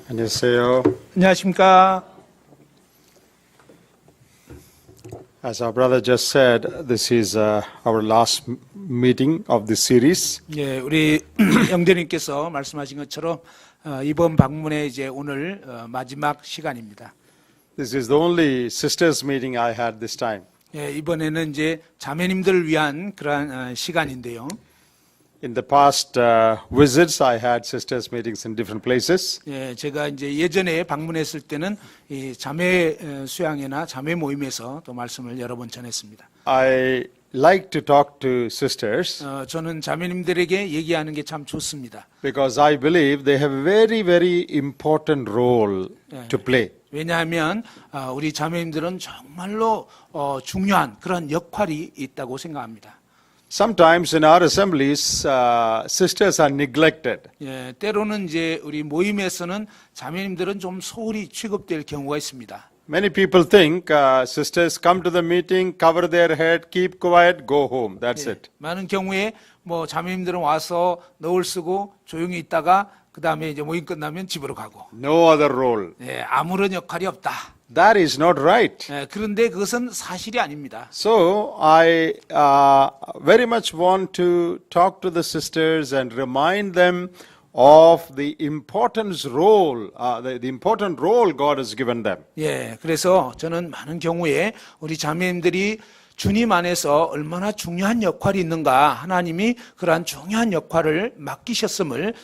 안녕하세요. 안녕하십니까. As our brother just said, this is our last meeting of this series. 예, 우리 영대님께서 말씀하신 것처럼 이번 방문에 이제 오늘 마지막 시간입니다. This is the only sisters meeting I had this time. 예, 이번에는 이제 자매님들을 위한 그러한 시간인데요. In the past visits, I had sisters meetings in different places. 예, 제가 이제 예전에 방문했을 때는 이 자매 수양회나 자매 모임에서 또 말씀을 여러 번 전했습니다. I like to talk to sisters 저는 자매님들에게 얘기하는 게 참 좋습니다. because I believe they have a very, very important role to play. 왜냐하면 우리 자매님들은 정말로 중요한 그런 역할이 있다고 생각합니다. Sometimes in our assemblies, sisters are neglected. 예, 때로는 이제 우리 모임에서는 자매님들은 좀 소홀히 취급될 경우가 있습니다. Many people think sisters come to the meeting, cover their head, keep quiet, go home. That's it. 많은 경우에 뭐 자매님들은 와서 너울 쓰고 조용히 있다가 그 다음에 이제 모임 끝나면 집으로 가고. No other role. 예, 아무런 역할이 없다. That is not right. 예, 그런데 그것은 사실이 아닙니다. So I very much want to talk to the sisters and remind them of the importance role, the important role God has given them. 예, 그래서 저는 많은 경우에 우리 자매님들이 주님 안에서 얼마나 중요한 역할이 있는가 하나님이 그러한 중요한 역할을 맡기셨음을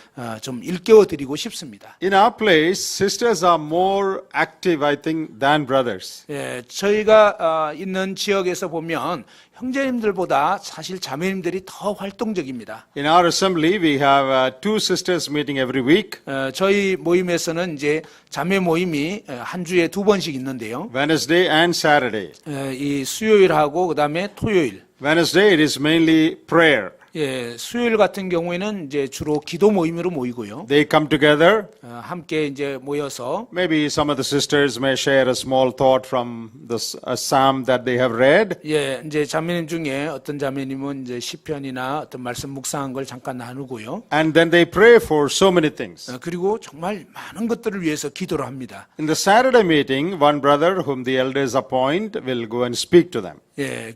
좀 일깨워 드리고 싶습니다. In our place, sisters are more active, I think, than brothers. 예, 저희가 있는 지역에서 보면 형제님들보다 사실 자매님들이 더 활동적입니다. In our assembly, we have two sisters meeting every week. 저희 모임에서는 이제 자매 모임이 한 주에 2번씩 있는데요. Wednesday and Saturday. 이 수요일하고 그다음에 토요일. Wednesday, it is mainly prayer. 예, 수요일 같은 경우에는 이제 주로 기도 모임으로 모이고요. They come together. 함께 이제 모여서 Maybe some of the sisters may share a small thought from the psalm that they have read. 예, 이제 자매님 중에 어떤 자매님은 이제 시편이나 어떤 말씀 묵상한 걸 잠깐 나누고요. And then they pray for so many things. 그리고 정말 많은 것들을 위해서 기도를 합니다. In the Saturday meeting, one brother whom the elders appoint will go and speak to them. 예,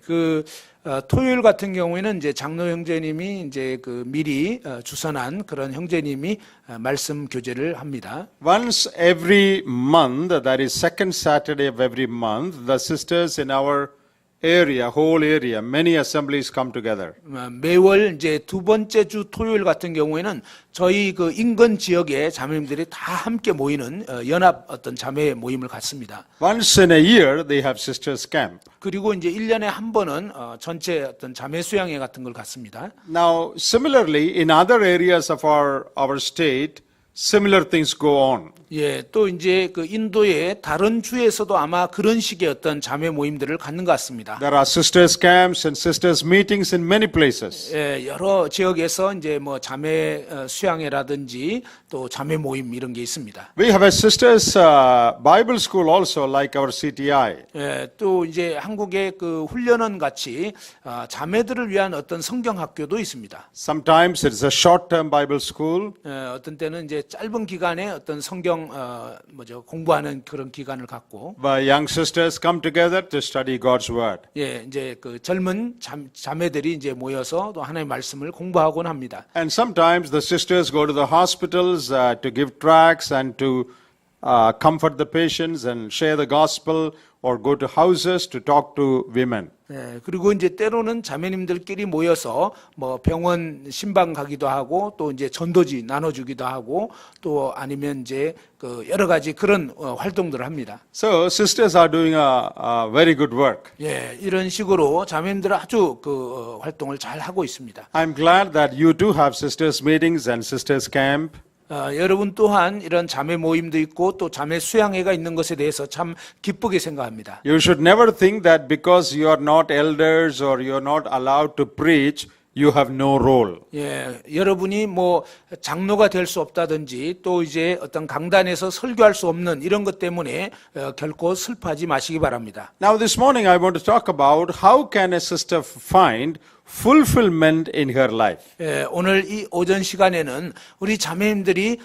토요일 같은 경우에는 이제 장로 형제님이 이제 미리 주선한 그런 형제님이 말씀 교제를 합니다. Once every month, that is second Saturday of every month, the sisters in our area, whole area, many assemblies come together. 매월 이제 두 번째 주 토요일 같은 경우에는 저희 인근 지역의 자매님들이 다 함께 모이는 연합 어떤 자매 모임을 갖습니다. Once in a year, they have sisters camp. 그리고 이제 1년에 한 번은 전체 어떤 자매 수양회 같은 걸 갖습니다. Now, similarly, in other areas of our state, similar things go on. 예, 또 이제 인도의 다른 주에서도 아마 그런 식의 어떤 자매 모임들을 갖는 것 같습니다. There are sisters camps and sisters meetings in many places. 예, 여러 지역에서 이제 뭐 자매 수양회라든지 또 자매 모임 이런 게 있습니다. We have a sisters Bible school also, like our CTI. 예, 또 이제 한국의 훈련원 같이 자매들을 위한 어떤 성경 학교도 있습니다. Sometimes it's a short-term Bible school. 어떤 때는 이제 짧은 기간에 어떤 성경 공부하는 그런 기간을 갖고. Where young sisters come together to study God's word. 예, 이제 젊은 자매들이 이제 모여서 또 하나님의 말씀을 공부하곤 합니다. And sometimes the sisters go to the hospitals to give tracts and to comfort the patients and share the gospel, or go to houses to talk to women. 네, 그리고 이제 때로는 자매님들끼리 모여서 뭐 병원 신방 가기도 하고 또 이제 전도지 나눠주기도 하고 또 아니면 이제 여러 가지 그런 활동들을 합니다. So sisters are doing a very good work. 예, 이런 식으로 자매님들 아주 활동을 잘 하고 있습니다. I'm glad that you too have sisters meetings and sisters camp. 여러분 또한 이런 자매 모임도 있고 또 자매 수양회가 있는 것에 대해서 참 기쁘게 생각합니다. You should never think that because you are not elders or you are not allowed to preach, you have no role. 예, 여러분이 뭐 장로가 될 수 없다든지 또 이제 어떤 강단에서 설교할 수 없는 이런 것 때문에 결코 슬퍼하지 마시기 바랍니다. Now this morning I want to talk about how can a sister find fulfillment in her life. 예, 오늘 이 오전 시간에는 우리 자매님들이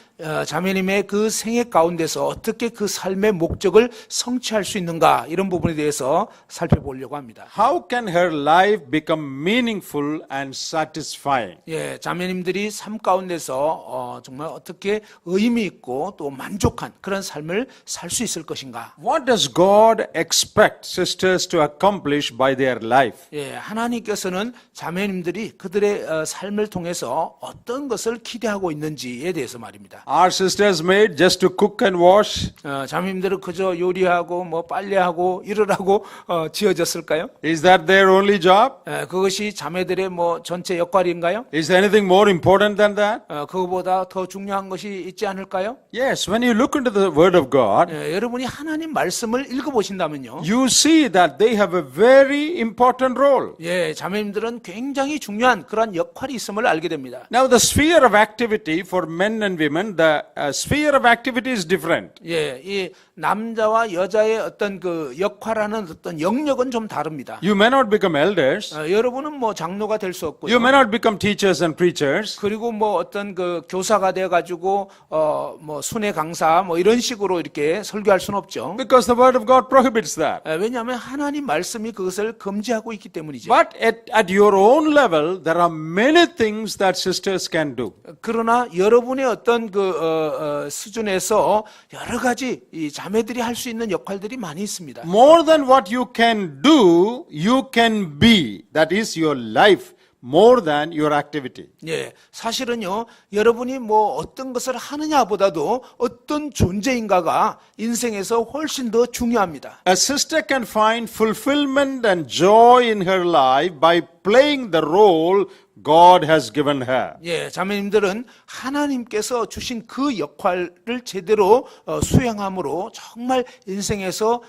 자매님의 그 생애 가운데서 어떻게 그 삶의 목적을 성취할 수 있는가 이런 부분에 대해서 살펴보려고 합니다. How can her life become meaningful and satisfying? 예, 자매님들이 삶 가운데서 정말 어떻게 의미 있고 또 만족한 그런 삶을 살 수 있을 것인가? What does God expect sisters to accomplish by their life? 예, 하나님께서는 자매님들이 그들의 삶을 통해서 어떤 것을 기대하고 있는지에 대해서 말입니다. Are sisters made just to cook and wash? 자매님들은 그저 요리하고 뭐 빨래하고 일을 하고 지어졌을까요? Is that their only job? 그것이 자매들의 뭐 전체 역할인가요? Is there anything more important than that? 그거보다 더 중요한 것이 있지 않을까요? Yes, when you look into the Word of God, 여러분이 하나님 말씀을 읽어보신다면요. you see that they have a very important role. 예, 자매님들은 굉장히 중요한 그런 역할이 있음을 알게 됩니다. Now, the sphere of activity for men and women, the sphere of activity is different. 예, 이 남자와 여자의 어떤 그 역할하는 어떤 영역은 좀 다릅니다. You may not become elders. 여러분은 뭐 장로가 될 수 없고요. You may not become teachers and preachers. 그리고 뭐 어떤 그 교사가 돼 가지고 뭐 순회 강사 뭐 이런 식으로 이렇게 설교할 수는 없죠. Because the Word of God prohibits that. 왜냐하면 하나님 말씀이 그것을 금지하고 있기 때문이죠. But at your own level, there are many things that sisters can do. 그러나 여러분의 어떤 그 수준에서 여러 가지 이 자매들이 할 수 있는 역할들이 많이 있습니다. More than what you can do, you can be. That is your life. More than your activity. 예, 사실은요, 여러분이 뭐 어떤 것을 하느냐보다도 어떤 존재인가가 인생에서 훨씬 더 중요합니다. A sister can find fulfillment and joy in her life by playing the role God has given her. 예, 자매님들은 하나님께서 주신 그 역할을 제대로 수행함으로 정말 인생에서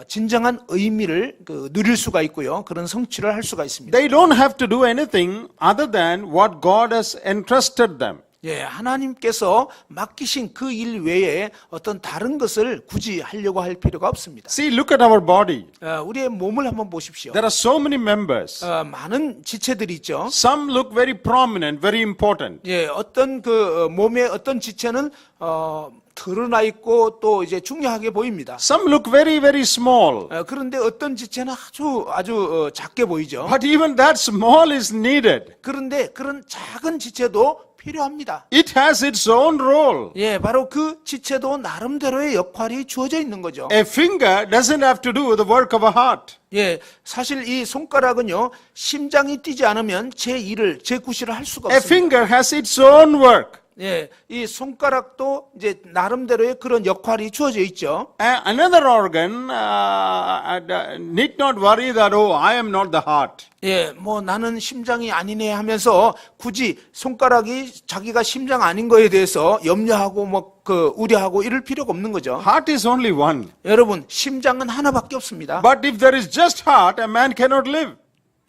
진정한 의미를 누릴 수가 있고요. 그런 성취를 할 수가 있습니다. They don't have to do anything other than what God has entrusted them. 예, 하나님께서 맡기신 그 일 외에 어떤 다른 것을 굳이 하려고 할 필요가 없습니다. See, look at our body. 우리의 몸을 한번 보십시오. There are so many members. 많은 지체들이 있죠. Some look very prominent, very important. 예, 어떤 그 몸의 어떤 지체는 드러나 있고 또 이제 중요하게 보입니다. Some look very, very small. 그런데 어떤 지체는 아주 작게 보이죠. But even that small is needed. 그런데 그런 작은 지체도 필요합니다. It has its own role. 예, 바로 그 지체도 나름대로의 역할이 주어져 있는 거죠. A finger doesn't have to do the work of a heart. 예, 사실 이 손가락은요, 심장이 뛰지 않으면 제 일을, 제 구실을 할 수가 A 없습니다. finger has its own work. 예, 이 손가락도 이제 나름대로의 그런 역할이 주어져 있죠. Another organ need not worry that, oh, I am not the heart. 예, 뭐 나는 심장이 아니네 하면서 굳이 손가락이 자기가 심장 아닌 거에 대해서 염려하고 뭐 우려하고 이럴 필요가 없는 거죠. Heart is only one. 여러분, 심장은 하나밖에 없습니다. But if there is just heart, a man cannot live.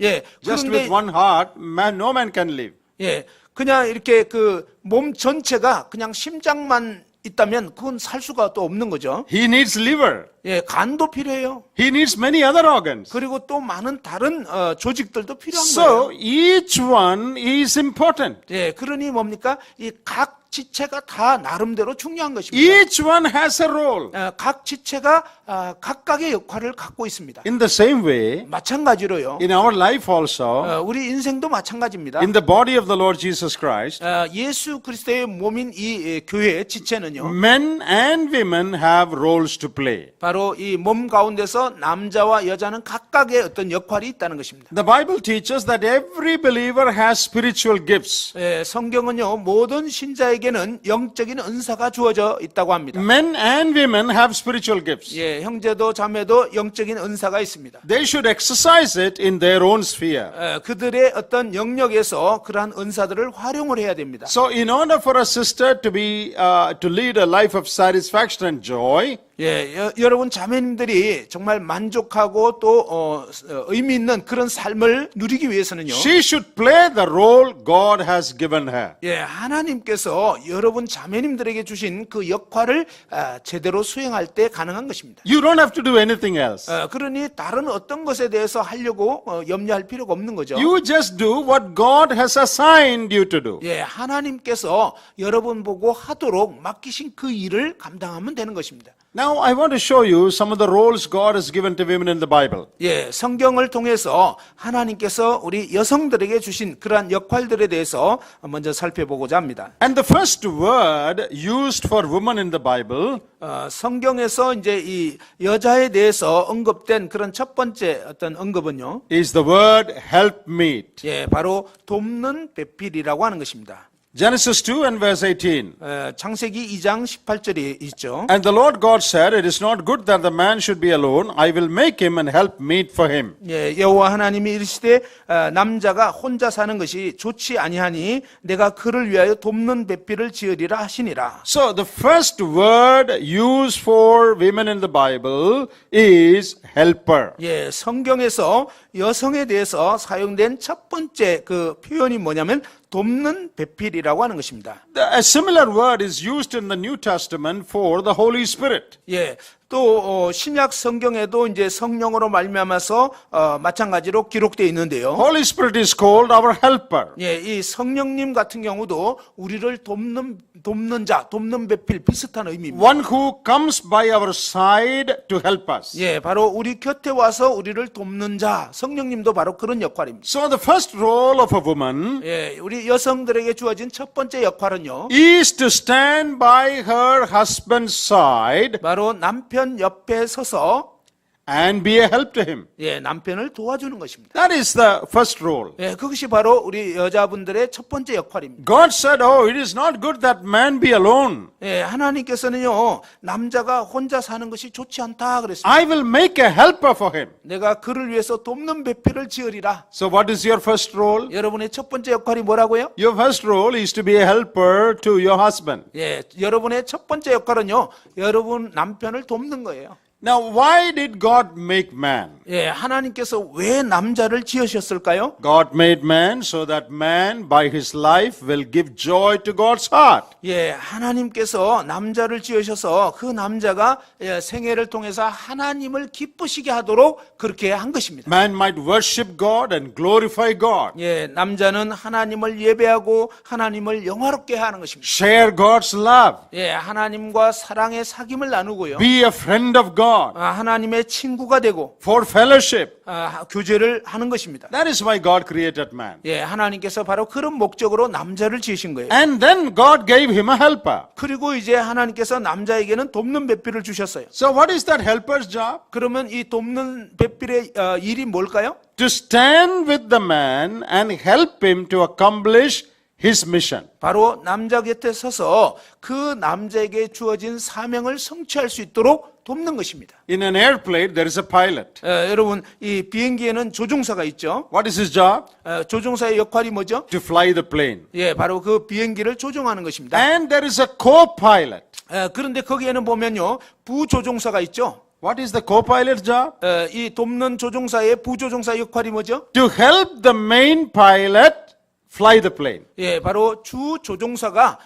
예, Just 그런데 with one heart, no man can live. 예, 그냥 이렇게 그 몸 전체가 그냥 심장만 있다면 그건 살 수가 또 없는 거죠. He needs liver. 예, 간도 필요해요. He needs many other organs. 그리고 또 많은 다른 조직들도 필요한 So 거예요. each one is important. 예, 그러니 뭡니까? 이 각 지체가 다 나름대로 중요한 것입니다. Each one has a role. 각 지체가 각각의 역할을 갖고 있습니다. In the same way, 마찬가지로요. in our life also, 우리 인생도 마찬가지입니다. in the body of the Lord Jesus Christ, 예수 그리스도의 몸인 이 교회의 지체는요. men and women have roles to play. 바로 이 몸 가운데서 남자와 여자는 각각의 어떤 역할이 있다는 것입니다. The Bible teaches that every believer has spiritual gifts. 성경은요, 모든 신자에게는 영적인 은사가 주어져 있다고 합니다. Men and women have spiritual gifts. 예, 형제도 자매도 영적인 은사가 있습니다. They should exercise it in their own sphere. 그들의 어떤 영역에서 그러한 은사들을 활용을 해야 됩니다. So in order for a sister to lead a life of satisfaction and joy, 예, 여러분 자매님들이 정말 만족하고 또 의미 있는 그런 삶을 누리기 위해서는요. She should play the role God has given her. 예, 하나님께서 여러분 자매님들에게 주신 그 역할을 제대로 수행할 때 가능한 것입니다. You don't have to do anything else. 그러니 다른 어떤 것에 대해서 하려고 염려할 필요가 없는 거죠. You just do what God has assigned you to do. 예, 하나님께서 여러분 보고 하도록 맡기신 그 일을 감당하면 되는 것입니다. Now, I want to show you some of the roles God has given to women in the Bible. 예, 성경을 통해서 하나님께서 우리 여성들에게 주신 그러한 역할들에 대해서 먼저 살펴보고자 합니다. And the first word used for women in the Bible 성경에서 이제 이 여자에 대해서 언급된 그런 첫 번째 어떤 언급은요. is the word helpmeet. 예, 바로 돕는 배필이라고 하는 것입니다. Genesis 2 and verse 18. 창세기 2장 18절이 있죠. And the Lord God said, It is not good that the man should be alone. I will make him and help meet for him. 예, 여호와 하나님이 이르시되 남자가 혼자 사는 것이 좋지 아니하니 내가 그를 위하여 돕는 배필을 지으리라 하시니라. So the first word used for women in the Bible is helper. 예, 성경에서 여성에 대해서 사용된 첫 번째 그 표현이 뭐냐면 돕는 배필이라고 하는 것입니다. A similar word is used in the New Testament for the Holy Spirit. 예, 또 신약 성경에도 이제 성령으로 말미암아서 마찬가지로 기록되어 있는데요. Holy Spirit is called our helper. 예, 이 성령님 같은 경우도 우리를 돕는 자, 돕는 배필 비슷한 의미입니다. One who comes by our side to help us. 예, 바로 우리 곁에 와서 우리를 돕는 자, 성령님도 바로 그런 역할입니다. So the first role of a woman 예, 우리 여성들에게 주어진 첫 번째 역할은요. is to stand by her husband's side 바로 남편 옆에 서서 and be a help to him. 예, 남편을 도와주는 것입니다. That is the first role. 예, 그것이 바로 우리 여자분들의 첫 번째 역할입니다. God said, Oh, it is not good that man be alone. 예, 하나님께서는요, 남자가 혼자 사는 것이 좋지 않다 그랬습니다. I will make a helper for him. 내가 그를 위해서 돕는 배필을 지으리라. So what is your first role? 여러분의 첫 번째 역할이 뭐라고요? Your first role is to be a helper to your husband. 예, 여러분의 첫 번째 역할은요, 여러분 남편을 돕는 거예요. Now, why did God make man? 예, 하나님께서 왜 남자를 지으셨을까요? God made man so that man by his life will give joy to God's heart. 예, 하나님께서 남자를 지으셔서 그 남자가 생애를 통해서 하나님을 기쁘시게 하도록 그렇게 한 것입니다. Man might worship God and glorify God. 예, 남자는 하나님을 예배하고 하나님을 영화롭게 하는 것입니다. Share God's love. 예, 하나님과 사랑의 사귐을 나누고요. Be a friend of God. 하나님의 친구가 되고 For fellowship. 교제를 하는 것입니다. That is why God created man. 예, 하나님께서 바로 그런 목적으로 남자를 지으신 거예요. And then God gave him a helper. 그리고 이제 하나님께서 남자에게는 돕는 배필을 주셨어요. So what is that helper's job? 그러면 이 돕는 배필의 일이 뭘까요? To stand with the man and help him to accomplish his mission. 바로 남자 곁에 서서 그 남자에게 주어진 사명을 성취할 수 있도록 돕는 것입니다. In an airplane, there is a pilot. 여러분, 이 비행기에는 조종사가 있죠. What is his job? 조종사의 역할이 뭐죠? To fly the plane. 예, 바로 그 비행기를 조종하는 것입니다. And there is a co-pilot. 그런데 거기에는 보면요, 부조종사가 있죠. What is the co-pilot's job? 이 돕는 조종사의 부조종사의 역할이 뭐죠? To help the main pilot fly the plane. 예, 바로 주 조종사가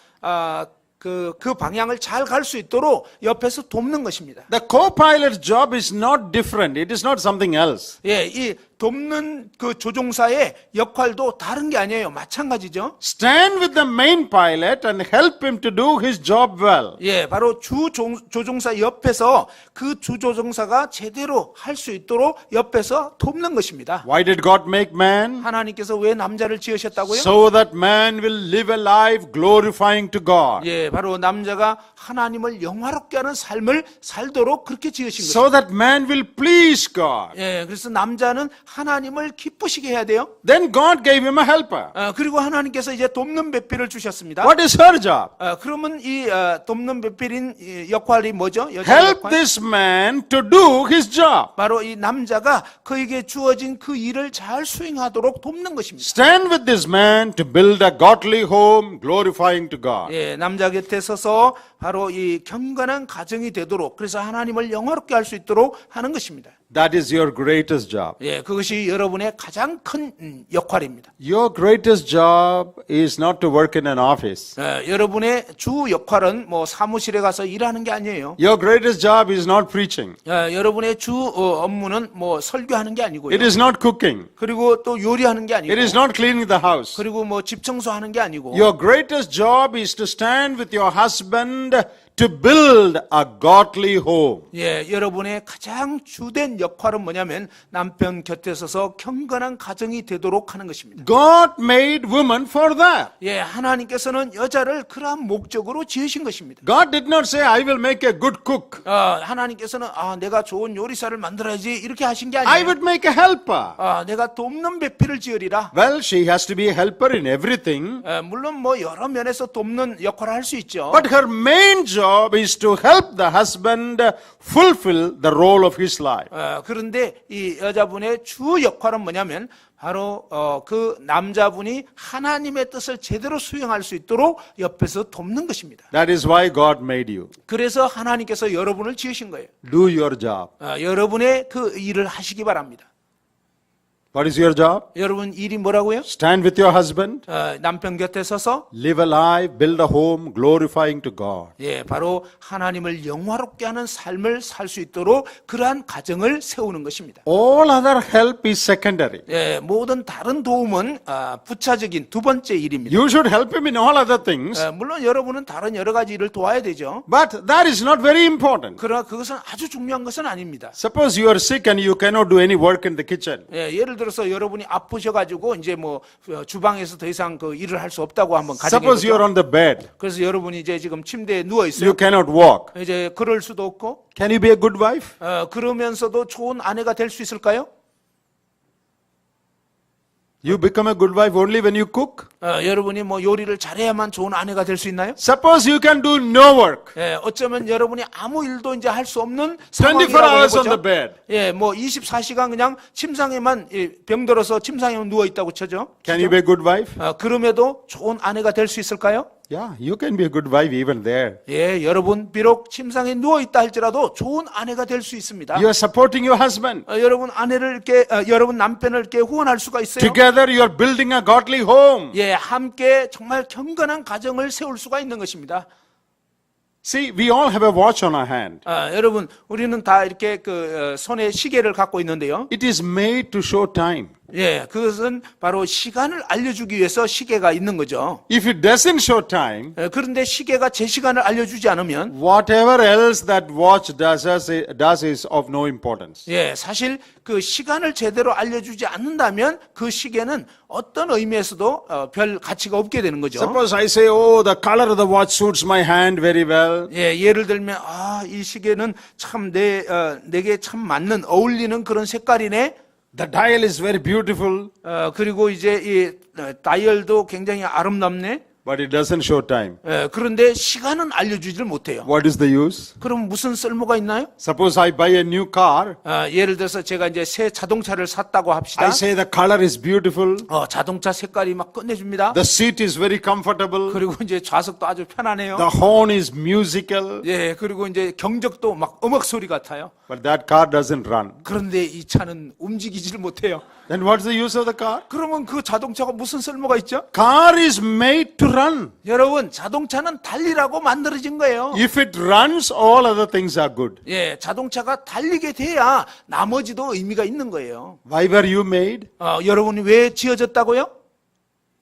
그 방향을 잘 갈 수 있도록 옆에서 돕는 것입니다. The co-pilot's job is not different. It is not something else. 예, 이 돕는 그 조종사의 역할도 다른 게 아니에요. 마찬가지죠. Stand with the main pilot and help him to do his job well. 예, 바로 조종사 옆에서 그 주조종사가 제대로 할 수 있도록 옆에서 돕는 것입니다. Why did God make man? 하나님께서 왜 남자를 지으셨다고요? So that man will live a life glorifying to God. 예, 바로 남자가 하나님을 영화롭게 하는 삶을 살도록 그렇게 지으신 거죠. So that man will please God. 예, 그래서 남자는 하나님을 기쁘시게 해야 돼요. Then God gave him a helper. 그리고 하나님께서 이제 돕는 배필을 주셨습니다. What is her job? 그러면 이 돕는 배필인 이 역할이 뭐죠? 여자 Help 역할. this man to do his job. 바로 이 남자가 그에게 주어진 그 일을 잘 수행하도록 돕는 것입니다. Stand with this man to build a godly home, glorifying to God. 예, 남자 곁에 서서 바로 이 경건한 가정이 되도록 그래서 하나님을 영화롭게 할 수 있도록 하는 것입니다. That is your greatest job. 예, 그것이 여러분의 가장 큰 역할입니다. Your greatest job is not to work in an office. 여러분의 주 역할은 뭐 사무실에 가서 일하는 게 아니에요. Your greatest job is not preaching. 여러분의 주 업무는 뭐 설교하는 게 아니고요. It is not cooking. 그리고 또 요리하는 게 아니고. It is not cleaning the house. 그리고 뭐 집 청소하는 게 아니고. Your greatest job is to stand with your husband to build a godly home. 예, 여러분의 가장 주된 역할은 뭐냐면 남편 곁에 서서 경건한 가정이 되도록 하는 것입니다. God made woman for that. 예, 하나님께서는 여자를 그러한 목적으로 지으신 것입니다. God did not say, I will make a good cook. 하나님께서는 내가 좋은 요리사를 만들어야지 이렇게 하신 게 I 아니에요. would make a helper. 내가 돕는 배필을 지으리라. Well, she has to be a helper in everything. 물론 뭐 여러 면에서 돕는 역할을 할 수 있죠. But her main job is to help the husband fulfill the role of his life. 그런데 이 여자분의 주 역할은 뭐냐면 바로 그 남자분이 하나님의 뜻을 제대로 수행할 수 있도록 옆에서 돕는 것입니다. That is why God made you. 그래서 하나님께서 여러분을 지으신 거예요. Do your job. 여러분의 그 일을 하시기 바랍니다. What is your job? 여러분 일이 뭐라고요? Stand with your husband. 남편 곁에 서서 Live a life, build a home, glorifying to God. 예, 바로 하나님을 영화롭게 하는 삶을 살 수 있도록 그러한 가정을 세우는 것입니다. All other help is secondary. 예, 모든 다른 도움은 부차적인 두 번째 일입니다. You should help him in all other things. 물론 여러분은 다른 여러 가지 일을 도와야 되죠. But that is not very important. 그러나 그것은 아주 중요한 것은 아닙니다. Suppose you are sick and you cannot do any work in the kitchen. 예, 예를 들어서 여러분이 아프셔가지고 이제 뭐 주방에서 더 이상 그 일을 할 수 없다고 한번 Suppose you are 가정해보죠. on the bed. 그래서 여러분이 이제 지금 침대에 누워 있어요. You cannot walk. 이제 걸을 수도 없고 Can you be a good wife? 그러면서도 좋은 아내가 될 수 있을까요? You become a good wife only when you cook. 여러분이 뭐 요리를 잘해야만 좋은 아내가 될 수 있나요? Suppose you can do no work. 예, 어쩌면 여러분이 아무 일도 이제 할 수 없는 상황이라고 24 hours on 해보죠. the bed. 예, 뭐 24시간 그냥 침상에만 병들어서 침상에만 누워 있다고 쳐죠. Can you be a good wife? 그럼에도 좋은 아내가 될 수 있을까요? Yeah, you can be a good wife even there. 예, 여러분 비록 침상에 누워 있다 할지라도 좋은 아내가 될 수 있습니다. You are supporting your husband. 여러분 아내를 이렇게 여러분 남편을 이렇게 후원할 수가 있어요. Together you are building a godly home. 예, 함께 정말 경건한 가정을 세울 수가 있는 것입니다. See, we all have a watch on our hand. 여러분 우리는 다 이렇게 그 손에 시계를 갖고 있는데요. It is made to show time. 예, 그것은 바로 시간을 알려주기 위해서 시계가 있는 거죠. If it doesn't show time, 그런데 시계가 제 시간을 알려주지 않으면 whatever else that watch does is of no importance. 예, 사실 그 시간을 제대로 알려주지 않는다면 그 시계는 어떤 의미에서도 별 가치가 없게 되는 거죠. Suppose I say, oh, the color of the watch suits my hand very well. 예, 예를 들면 이 시계는 참 내게 참 맞는 어울리는 그런 색깔이네. The dial is very beautiful, 그리고 이제 이 다이얼도 굉장히 아름답네. but it doesn't show time. 그런데 시간은 알려주지를 못해요. What is the use? 그럼 무슨 쓸모가 있나요? Suppose I buy a new car. 예를 들어서 제가 이제 새 자동차를 샀다고 합시다. I say the color is beautiful. 자동차 색깔이 막 끝내줍니다. The seat is very comfortable. 그리고 이제 좌석도 아주 편하네요. The horn is musical. 예, 그리고 이제 경적도 막 음악 소리 같아요. But that car doesn't run. 그런데 이 차는 움직이지를 못해요. Then what's the use of the car? 그러면 그 자동차가 무슨 쓸모가 있죠? Car is made to run. 여러분, 자동차는 달리라고 만들어진 거예요. If it runs, all other things are good. 예, 자동차가 달리게 돼야 나머지도 의미가 있는 거예요. Why were you made? 여러분이 왜 지어졌다고요?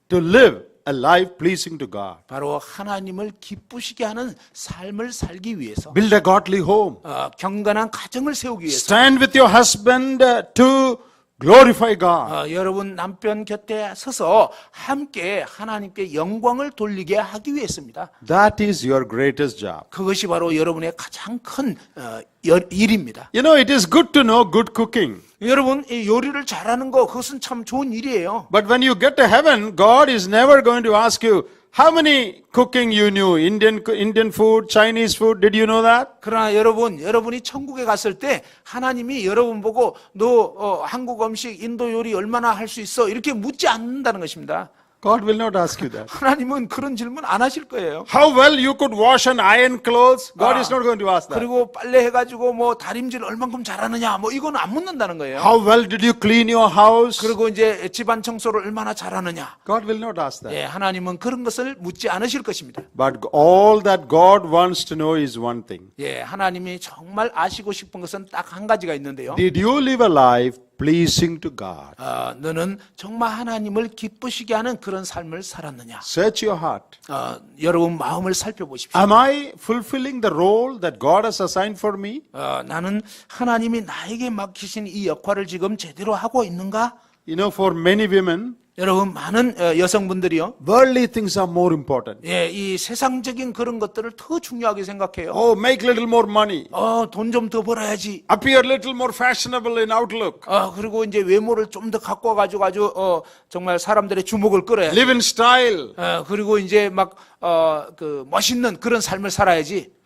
To live a life pleasing to God. 바로 하나님을 기쁘시게 하는 삶을 살기 위해서, Build a godly home. 경건한 가정을 세우기 위해서, Stand with your husband to glorify God. 여러분 남편 곁에 서서 함께 하나님께 영광을 돌리게 하기 위해서입니다. That is your greatest job. 그것이 바로 여러분의 가장 큰 일입니다. You know, it is good to know good cooking. 여러분 이 요리를 잘하는 거 그것은 참 좋은 일이에요. But when you get to heaven, God is never going to ask you, how many cooking you knew? Indian food, Chinese food, did you know that? 그러나 여러분이 천국에 갔을 때 하나님이 여러분 보고 너 한국 음식, 인도 요리 얼마나 할 수 있어? 이렇게 묻지 않는다는 것입니다. God will not ask you that. 하나님은 그런 질문 안 하실 거예요. How well you could wash and iron clothes? God is not going to ask that. 그리고 빨래 해가지고 뭐 다림질 얼만큼 잘하느냐 뭐 이건 안 묻는다는 거예요. How well did you clean your house? 그리고 이제 집안 청소를 얼마나 잘하느냐. God will not ask that. 예, 하나님은 그런 것을 묻지 않으실 것입니다. But all that God wants to know is one thing. 예, 하나님이 정말 아시고 싶은 것은 딱 한 가지가 있는데요. Did you live a life pleasing to God? 너는 정말 하나님을 기쁘시게 하는 그런 삶을 살았느냐? Search your heart. 여러분 마음을 살펴보십시오. Am I fulfilling the role that God has assigned for me? 나는 하나님이 나에게 맡기신 이 역할을 지금 제대로 하고 있는가? You know, for many women, 여러분 많은 여성분들이요. worldly things are more important. 예, 이 세상적인 그런 것들을 더 중요하게 생각해요. Oh, make little more money. 돈 좀 더 벌어야지. Appear little more fashionable in outlook. 그리고 이제 외모를 좀 더 갖고 와가지고 아주 정말 사람들의 주목을 끌어야지. Live in style. 그리고 이제 막 그 멋있는 그런 삶을 살아야지.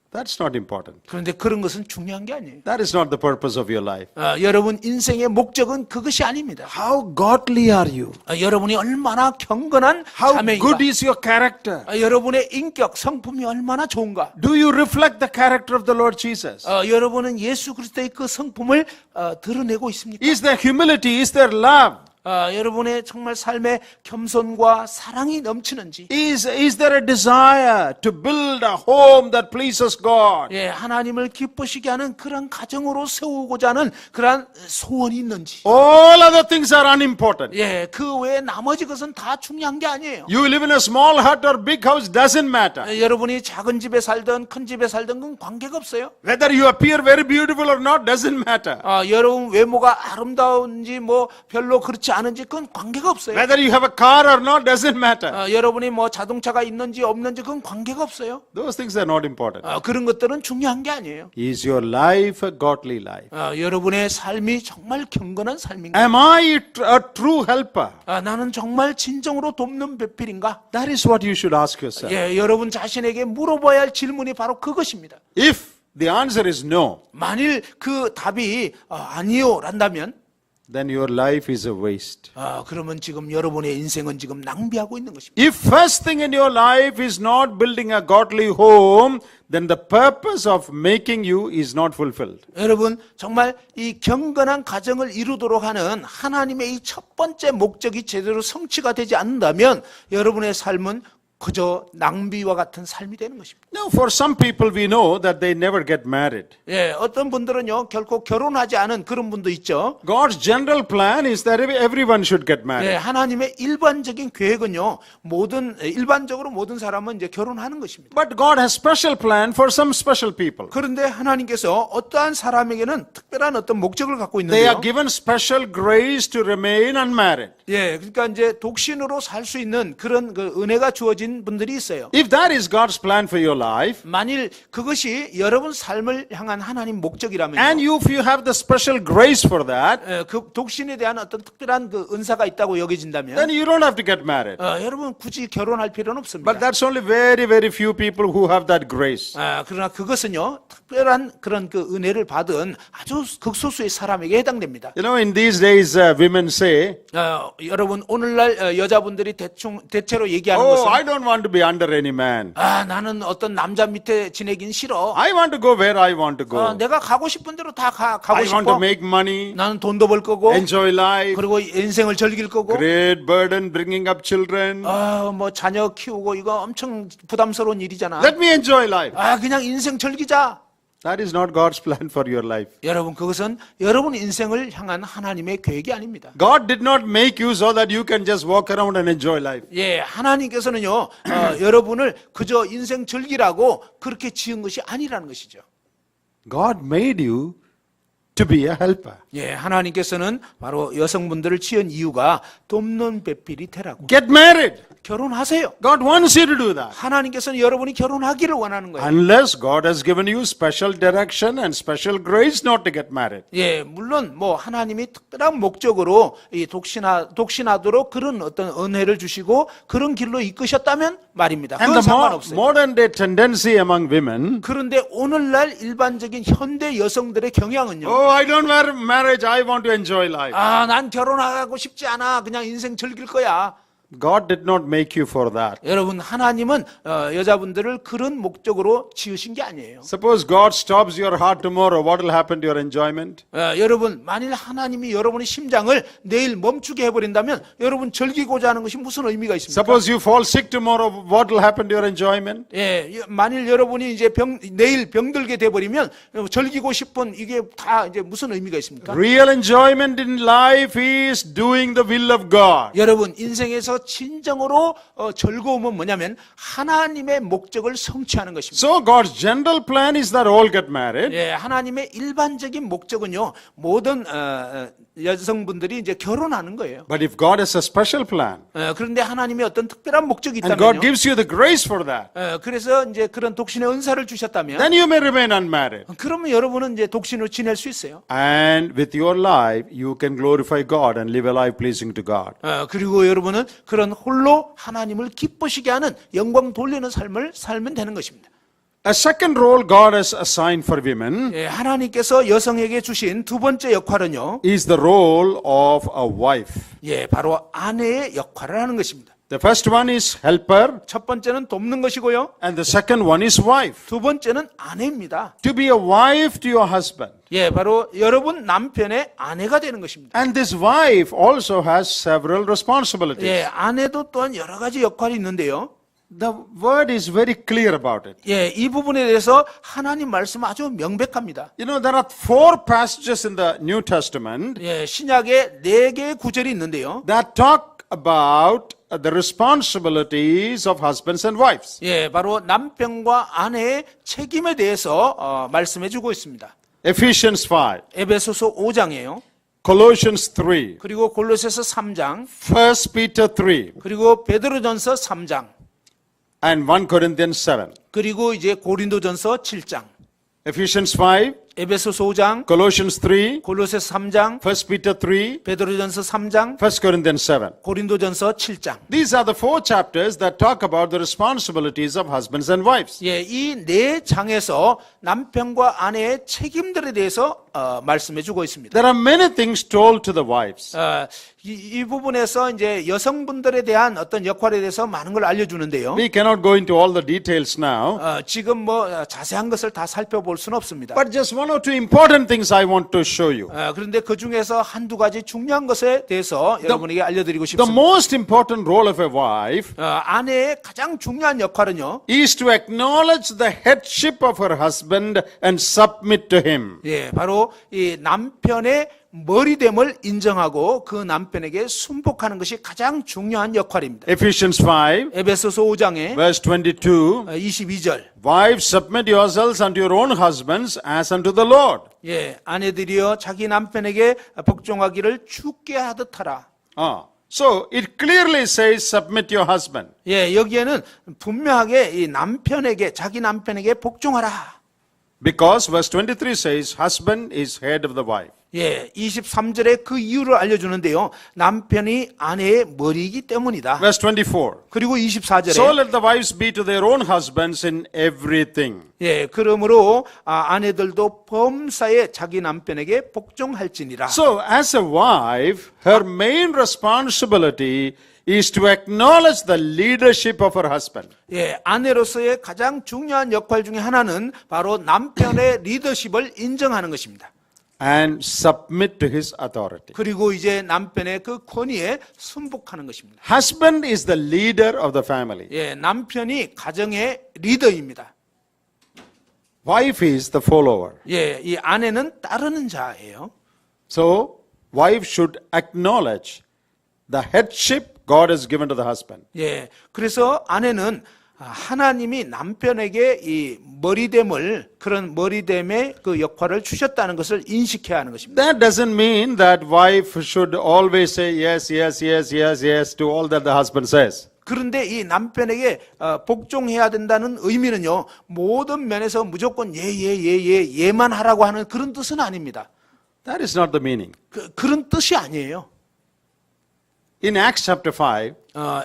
That's not important. 그런데 그런 것은 중요한 게 아니에요. That is not the purpose of your life. 여러분 인생의 목적은 그것이 아닙니다. How godly are you? 여러분이 얼마나 경건한 How 자매인가? good is your character? 여러분의 인격, 성품이 얼마나 좋은가? Do you reflect the character of the Lord Jesus? 여러분은 예수 그리스도의 그 성품을 드러내고 있습니까? Is there humility? Is there love? 여러분의 정말 삶의 겸손과 사랑이 넘치는지, Is there a desire to build a home that pleases God? 예, 하나님을 기쁘시게 하는 그런 가정으로 세우고자 하는 그런 소원이 있는지, All other things are unimportant. 예, 그 외에 나머지 것은 다 중요한 게 아니에요. You live in a small hut or big house doesn't matter. 여러분이 작은 집에 살든 큰 집에 살든 그건 관계가 없어요. Whether you appear very beautiful or not doesn't matter. 여러분 외모가 아름다운지 뭐 별로 그렇지 않은지 그건 관계가 없어요. Whether you have a car or not doesn't matter. 여러분이 뭐 자동차가 있는지 없는지 그건 관계가 없어요. Those things are not important. 그런 것들은 중요한 게 아니에요. Is your life a godly life? 여러분의 삶이 정말 경건한 삶인가? Am I a true helper? 나는 정말 진정으로 돕는 배필인가? That is what you should ask yourself. 예, 여러분 자신에게 물어봐야 할 질문이 바로 그것입니다. If the answer is no, 만일 그 답이 아니요 란다면 then your life is a waste. 그러면 지금 여러분의 인생은 지금 낭비하고 있는 것입니다. If first thing in your life is not building a godly home, then the purpose of making you is not fulfilled. 여러분 정말 이 경건한 가정을 이루도록 하는 하나님의 이 첫 번째 목적이 제대로 성취가 되지 않는다면 여러분의 삶은 그저 낭비와 같은 삶이 되는 것입니다. Now, for some people we know that they never get married. 예, 어떤 분들은요 결코 결혼하지 않은 그런 분도 있죠. God's general plan is that everyone should get married. 예, 하나님의 일반적인 계획은요 일반적으로 모든 사람은 이제 결혼하는 것입니다. But God has special plan for some special people. 그런데 하나님께서 어떠한 사람에게는 특별한 어떤 목적을 갖고 They are 있는데요. given special grace to remain unmarried. 예, 그러니까 이제 독신으로 살 수 있는 그런 그 은혜가 주어진 분들이 있어요. If that is God's plan for your life, 만일 그것이 여러분 삶을 향한 하나님 목적이라면 and if you have the special grace for that, 그 독신에 대한 어떤 특별한 그 은사가 있다고 여겨진다면 then you don't have to get married. 여러분 굳이 결혼할 필요는 없습니다. But that's only very, very few people who have that grace. 그러나 그것은요 특별한 그런 그 은혜를 받은 아주 극소수의 사람에게 해당됩니다. You know, in these days, women say, 여러분 오늘날 여자분들이 대체로 얘기하는 "Oh, 것은 I don't want to be under any man. 나는 어떤 남자 밑에 지내긴 싫어. I want to go where I want to go. 내가 가고 싶은 대로 다 가고 I want to 싶어. make money, 나는 돈도 벌 거고 enjoy life, 그리고 인생을 즐길 거고 great burden bringing up children. 뭐 자녀 키우고 이거 엄청 부담스러운 일이잖아. Let me enjoy life." 그냥 인생 즐기자. That is not God's plan for your life. 여러분 그것은 여러분 인생을 향한 하나님의 계획이 아닙니다. God did not make you so that you can just walk around and enjoy life. 예, 하나님께서는요 여러분을 그저 인생 즐기라고 그렇게 지은 것이 아니라는 것이죠. God made you to be a helper. 예, 하나님께서는 바로 여성분들을 지은 이유가 돕는 배필이 되라고. Get married. 결혼하세요. God wants you to do that. 하나님께서는 여러분이 결혼하기를 원하는 거예요. Unless God has given you special direction and special grace not to get married. 예, 물론 뭐 하나님이 특별한 목적으로 이 독신하도록 그런 어떤 은혜를 주시고 그런 길로 이끄셨다면 말입니다. And 그건 the 상관없어요. modern day tendency among women, 그런데 오늘날 일반적인 현대 여성들의 경향은요. oh, I don't want marriage, I want to enjoy life. 아, 난 결혼하고 싶지 않아. 그냥 인생 즐길 거야. God did not make you for that. 여러분, 하나님은 여자분들을 그런 목적으로 지으신 게 아니에요. Suppose God stops your heart tomorrow, what will happen to your enjoyment? 여러분, 만일 하나님이 여러분의 심장을 내일 멈추게 해버린다면 여러분 즐기고자 하는 것이 무슨 의미가 있습니까? Suppose you fall sick tomorrow, what will happen to your enjoyment? 예, 만일 여러분이 이제 내일 병들게 돼버리면 즐기고 싶은 이게 다 이제 무슨 의미가 있습니까? Real enjoyment in life is doing the will of God. 여러분, 인생에서 진정으로 즐거움은 뭐냐면 하나님의 목적을 성취하는 것입니다. So God's general plan is that all get married. 예, 하나님의 일반적인 목적은요, 모든 여성분들이 이제 결혼하는 거예요. But if God has a special plan, 그런데 하나님의 어떤 특별한 목적이 and God 있다면요. gives you the grace for that, 그래서 이제 그런 독신의 은사를 주셨다면, then you may remain unmarried. 그러면 여러분은 이제 독신으로 지낼 수 있어요. And with your life, you can glorify God and live a life pleasing to God. 그리고 여러분은 그런 홀로 하나님을 기쁘시게 하는 영광 돌리는 삶을 살면 되는 것입니다. A second role God has assigned for women 예, 하나님께서 여성에게 주신 두 번째 역할은요, is the role of a wife. 예, 바로 아내의 역할을 하는 것입니다. The first one is helper, 첫 번째는 돕는 것이고요, and the second one is wife. 두 번째는 아내입니다. To be a wife to your husband. 예, 바로 여러분 남편의 아내가 되는 것입니다. And this wife also has several responsibilities. 예, 아내도 또한 여러 가지 역할이 있는데요. The word is very clear about it. 예, 이 부분에 대해서 하나님 말씀 아주 명백합니다. You know, there are 4 passages in the New Testament 예, 신약에 4개의 구절이 있는데요. that talk about the responsibilities of husbands and wives. 예, 바로 남편과 아내의 책임에 대해서 말씀해 주고 있습니다. Ephesians 5, 에베소서 5장이에요. Colossians 3, 그리고 골로새서 3장, 1 Peter 3, 그리고 베드로전서 3장, and 1 Corinthians 7. 그리고 이제 고린도전서 7장, Ephesians 5, 에베소서 5장, Colossians 3, 골로새서 3장, 1 Peter 3, 베드로전서 3장, 1 Corinthians 7. 고린도전서 7장. These are the 4 chapters that talk about the responsibilities of husbands and wives. 예, 이 4장에서 남편과 아내의 책임들에 대해서 말씀해 주고 있습니다. There are many things told to the wives. 이 부분에서 이제 여성분들에 대한 어떤 역할에 대해서 많은 걸 알려주는데요. We cannot go into all the details now, 지금 뭐 자세한 것을 다 살펴볼 수는 없습니다. but just 1 or 2 important things I want to show you. 그런데 그 중에서 한두 가지 중요한 것에 대해서 여러분에게 알려드리고 The 싶습니다. most important role of a wife 아내의 가장 중요한 역할은요, is to acknowledge the headship of her husband and submit to him. 예, 바로 이 남편의 머리됨을 인정하고 그 남편에게 순복하는 것이 가장 중요한 역할입니다. Ephesians 5, 에베소서 5장에 verse 22. 22절. Wives, submit yourselves unto your own husbands as unto the Lord. 예, 아내들이여 자기 남편에게 복종하기를 주께 하듯 하라. So it clearly says submit your husband. 예, 여기에는 분명하게 이 남편에게 자기 남편에게 복종하라. Because verse 23 says husband is head of the wife. 예, 23절에 그 이유를 알려주는데요. 남편이 아내의 머리이기 때문이다. Verse 24. 그리고 24절에 So let the wives be to their own husbands in everything. 예, 그러므로 아내들도 범사에 자기 남편에게 복종할지니라. So as a wife, her main responsibility is to acknowledge the leadership of her husband. 예, 아내로서의 가장 중요한 역할 중에 하나는 바로 남편의 리더십을 인정하는 것입니다. And submit to his authority. 그리고 이제 남편의 그 권위에 순복하는 것입니다. Husband is the leader of the family. 예, 남편이 가정의 리더입니다. Wife is the follower. 예, 이 아내는 따르는 자예요. So, wife should acknowledge the headship God has given to the husband. 예, 그래서 아내는 하나님이 남편에게 이 머리됨을 그런 머리됨의 그 역할을 주셨다는 것을 인식해야 하는 것입니다. That doesn't mean that wife should always say yes, yes, yes, yes, yes to all that the husband says. 그런데 이 남편에게 복종해야 된다는 의미는요, 모든 면에서 무조건 예만 하라고 하는 그런 뜻은 아닙니다. That is not the meaning. 그런 뜻이 아니에요. In Acts chapter 5,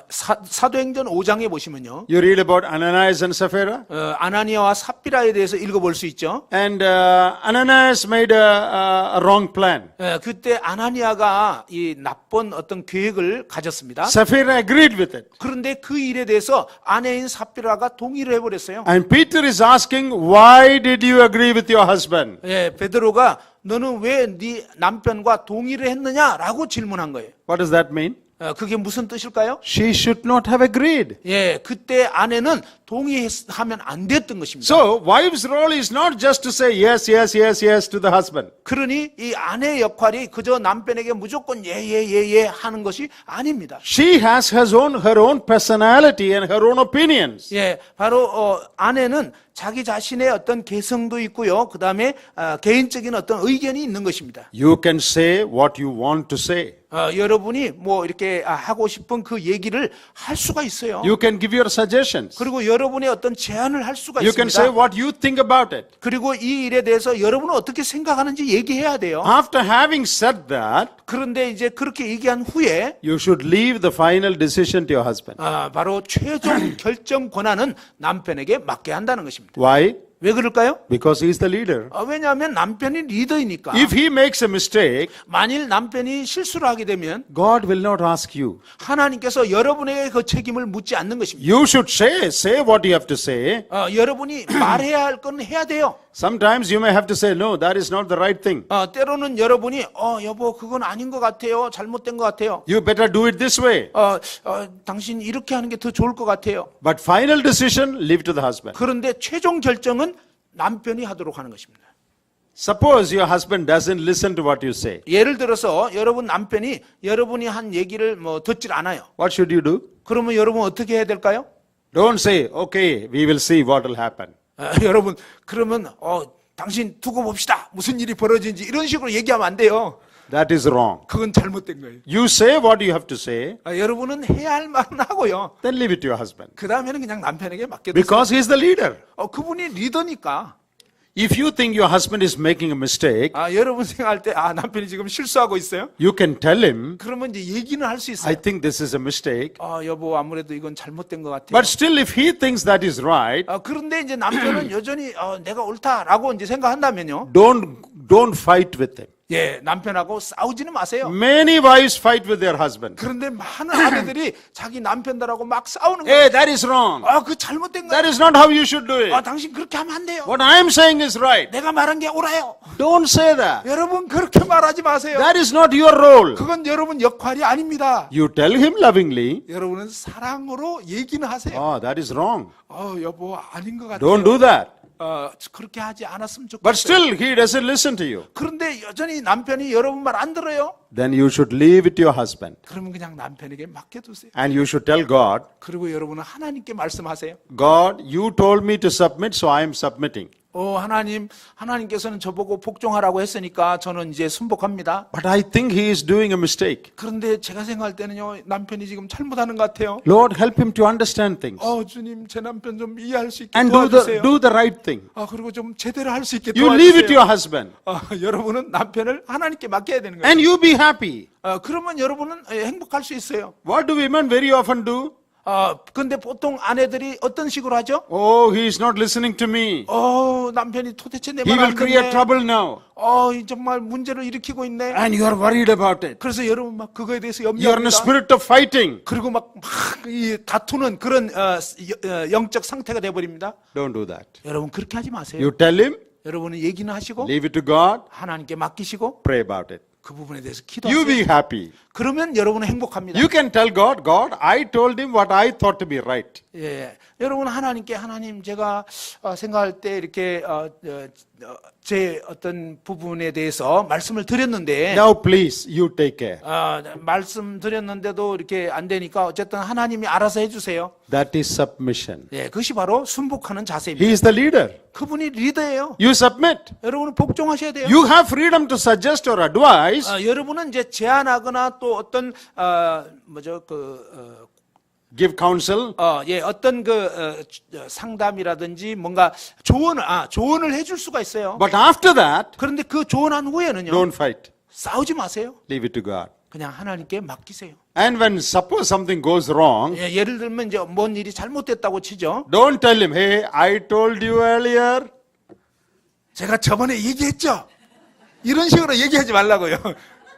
사도행전 5장에 보시면요, you read about Ananias and Sapphira. 아나니아와 삽비라에 대해서 읽어볼 수 있죠. And Ananias made a wrong plan. 그때 아나니아가 이 나쁜 어떤 계획을 가졌습니다. Sapphira agreed with it. 그런데 그 일에 대해서 아내인 삽비라가 동의를 해버렸어요. And Peter is asking, why did you agree with your husband? 베드로가 너는 왜 네 남편과 동의를 했느냐라고 질문한 거예요. What does that mean? 그게 무슨 뜻일까요? She should not have agreed. 그때 아내는 동의하면 안 됐던 것입니다. So, wife's role is not just to say yes, yes, yes, yes to the husband. 그러니 이 아내의 역할이 그저 남편에게 무조건 예 하는 것이 아닙니다. She has her own personality and her own opinions. 바로 아내는 자기 자신의 어떤 개성도 있고요. 그 다음에 개인적인 어떤 의견이 있는 것입니다. You can say what you want to say. 여러분이 뭐 이렇게 하고 싶은 그 얘기를 할 수가 있어요. You can give your suggestions. 그리고 여러분의 어떤 제안을 할 수가 You can say 있습니다. what you think about it. 그리고 이 일에 대해서 여러분은 어떻게 생각하는지 얘기해야 돼요. After having said that, 그런데 이제 그렇게 얘기한 후에 you should leave the final decision to your husband. 바로 최종 결정 권한은 남편에게 맡게 한다는 것입니다. Why? 왜 그럴까요? Because he is the leader. 왜냐하면 남편이 리더이니까. If he makes a mistake, 만일 남편이 실수를 하게 되면 God will not ask you. 하나님께서 여러분에게 그 책임을 묻지 않는 것입니다. You should say what you have to say. 여러분이 말해야 할 건 해야 돼요. Sometimes you may have to say, no, that is not the right thing. 때로는 여러분이 여보 그건 아닌 것 같아요. 잘못된 것 같아요. You better do it this way. 당신 이렇게 하는 게 더 좋을 것 같아요. But final decision, leave to the husband. 그런데 최종 결정은 남편이 하도록 하는 것입니다. Suppose your husband doesn't listen to what you say. 예를 들어서 여러분 남편이 여러분이 한 얘기를 듣질 않아요. What should you do? 그러면 여러분 어떻게 해야 될까요? Don't say, okay, we will see what will happen. 여러분 그러면 당신 두고 봅시다. 무슨 일이 벌어지는지 이런 식으로 얘기하면 안 돼요. That is wrong. 그건 잘못된 거예요. You say what you have to say, 여러분은 해야 할 말은 하고요. then leave it to your husband. 그 다음에는 그냥 남편에게 맡겨두세요. Because he is the leader. 그분이 리더니까. If you think your husband is making a mistake, 여러분 생각할 때 남편이 지금 실수하고 있어요. you can tell him, 그러면 이제 얘기는 할 수 있어요. I think this is a mistake. 여보 아무래도 이건 잘못된 것 같아요. But still, if he thinks that is right, 그런데 이제 남편은 여전히 내가 옳다라고 이제 생각한다면요. don't fight with him. 남편하고 싸우지는 마세요. Many wives fight with their husband. 그런데 많은 아내들이 자기 남편들하고 막 싸우는 Hey, 거예요. that is wrong. 그 잘못된 That 거예요. is not how you should do it. 당신 그렇게 하면 안 돼요. What I am saying is right. 내가 말한 게 옳아요. Don't say that. 여러분 그렇게 말하지 마세요. That is not your role. 그건 여러분 역할이 아닙니다. You tell him lovingly, 여러분은 사랑으로 얘기는 하세요. oh, that is wrong. 여보 아닌 것 같아요. Don't do that. 그렇게 하지 않았으면 좋겠어요. But still, he doesn't listen to you. 그런데 여전히 남편이 여러분 말 안 들어요. Then you should leave it to your husband. 그러면 그냥 남편에게 맡겨두세요. And you should tell God, 그리고 여러분은 하나님께 말씀하세요. God, you told me to submit, so I am submitting. 하나님께서는 저보고 복종하라고 했으니까 저는 이제 순복합니다. But I think he is doing a mistake. 그런데 제가 생각할 때는요, 남편이 지금 잘못하는 것 같아요. Lord, help him to understand things. 주님, 제 남편 좀 이해할 수 있게 And 도와주세요. do the right thing. 그리고 좀 제대로 할 수 있게 You leave it to 도와주세요. your husband. 여러분은 남편을 하나님께 맡겨야 되는 거예요. And you be happy. 그러면 여러분은 행복할 수 있어요. What do women very often do? 근데 보통 아내들이 어떤 식으로 하죠? Oh, he is not listening to me. 남편이 도대체 내 He 말 will 안 create 듣네. trouble now. 정말 문제를 일으키고 있네. And you are worried about it. 그래서 여러분 막 그거에 대해서 You are in a 염려합니다. spirit of fighting. 그리고 막 이 다투는 그런 영적 상태가 돼버립니다. Don't do that. 여러분 그렇게 하지 마세요. You tell him, 여러분은 얘기는 하시고 leave it to God, 하나님께 맡기시고 pray about it. 그 부분에 대해서 You be 기도하세요. happy. 그러면 여러분은 행복합니다. You can tell God, God, I told him what I thought to be right. 예, 여러분 하나님께 하나님 제가 생각할 때 이렇게 제 어떤 부분에 대해서 말씀을 드렸는데 Now please, you take care. 말씀 드렸는데도 이렇게 안 되니까 어쨌든 하나님이 알아서 해주세요. That is submission. 예, 그것이 바로 순복하는 자세입니다. He is the leader. 그분이 리더예요. You submit. 여러분은 복종하셔야 돼요. You have freedom to suggest or advise, 여러분은 이제 제안하거나 또 어떤 give counsel, 예, 어떤 상담이라든지 뭔가 조언을 해줄 수가 있어요. but after that, 그런데 그 조언한 후에는요, don't fight. 싸우지 마세요. Leave it to God. 그냥 하나님께 맡기세요. And when suppose something goes wrong, 예, 예를 들면 이제 뭔 일이 잘못됐다고 치죠. don't tell him, hey, I told you earlier. 제가 저번에 얘기했죠. 이런 식으로 얘기하지 말라고요.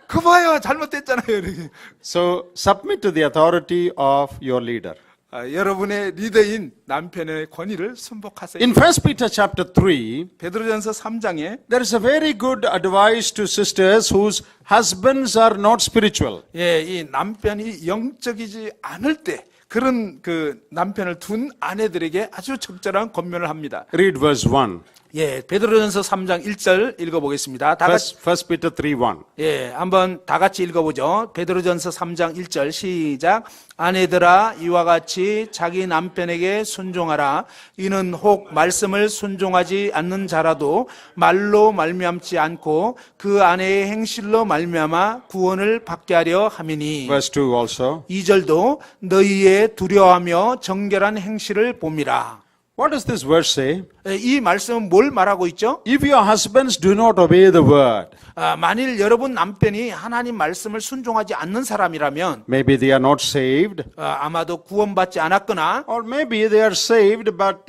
그 봐요, 잘못됐잖아요. 이렇게. So submit to the authority of your leader. 여러분의 리더인 남편의 권위를 순복하세요. In 1 Peter chapter 3, 베드로전서 3장에 there is a very good advice to sisters whose husbands are not spiritual. 예, 이 남편이 영적이지 않을 때 그런 그 남편을 둔 아내들에게 아주 적절한 권면을 합니다. Read verse 1. 예, 베드로전서 3장 1절 읽어보겠습니다. 다 같이 1 Peter 3:1. 예, 한번 다 같이 읽어보죠. 베드로전서 3장 1절 시작. 아내들아 이와 같이 자기 남편에게 순종하라. 이는 혹 말씀을 순종하지 않는 자라도 말로 말미암지 않고 그 아내의 행실로 말미암아 구원을 받게 하려 함이니. Verse 2 also. 2절도 너희의 두려워하며 정결한 행실을 봄이라. What does this verse say? 이 말씀은 뭘 말하고 있죠? If your husbands do not obey the word, 만일 여러분 남편이 하나님 말씀을 순종하지 않는 사람이라면 maybe they are not saved, 아마도 구원받지 않았거나 or maybe they are saved but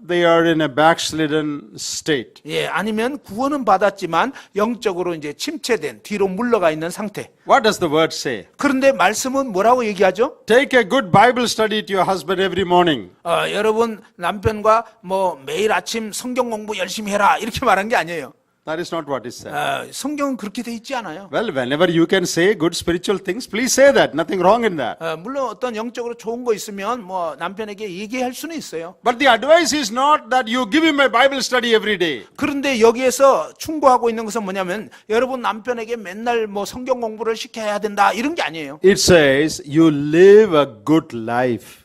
they are in a backslidden state. 예, 아니면 구원은 받았지만 영적으로 이제 침체된 뒤로 물러가 있는 상태. What does the word say? 그런데 말씀은 뭐라고 얘기하죠? Take a good Bible study to your husband every morning. 여러분 남편과 뭐 매일 아침 성경 공부 열심히 해라 이렇게 말한 게 아니에요. That is not what is said. 성경은 그렇게 돼 있지 않아요. Well, whenever you can say good spiritual things, please say that. Nothing wrong in that. 물론 어떤 영적으로 좋은 거 있으면 뭐 남편에게 얘기할 수는 있어요. But the advice is not that you give him a Bible study every day. 그런데 여기에서 충고하고 있는 것은 뭐냐면 여러분 남편에게 맨날 뭐 성경 공부를 시켜야 된다 이런 게 아니에요. It says you live a good life.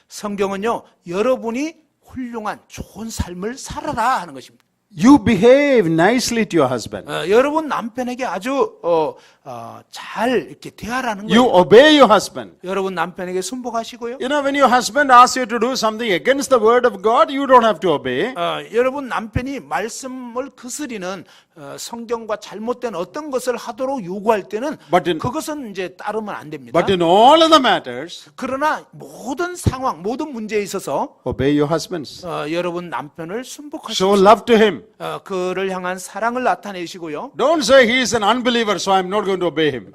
성경은요 여러분이 훌륭한 좋은 삶을 살아라 하는 것입니다. You behave nicely to your husband. 여러분 남편에게 아주 잘 이렇게 대하라는 You 거예요. obey your husband. 여러분 남편에게 순복하시고요. You know, when your husband asks you to do something against the word of God, you don't have to obey. 여러분 남편이 말씀을 거스리는 성경과 잘못된 어떤 것을 하도록 요구할 때는 그것은 이제 따르면 안 됩니다. But in all other matters, 그러나 모든 상황, 모든 문제에 있어서 obey your husbands. 여러분 남편을 순복하십시오. Show love to him. 그를 향한 사랑을 나타내시고요. Don't say he is an unbeliever, so I'm not going to obey him.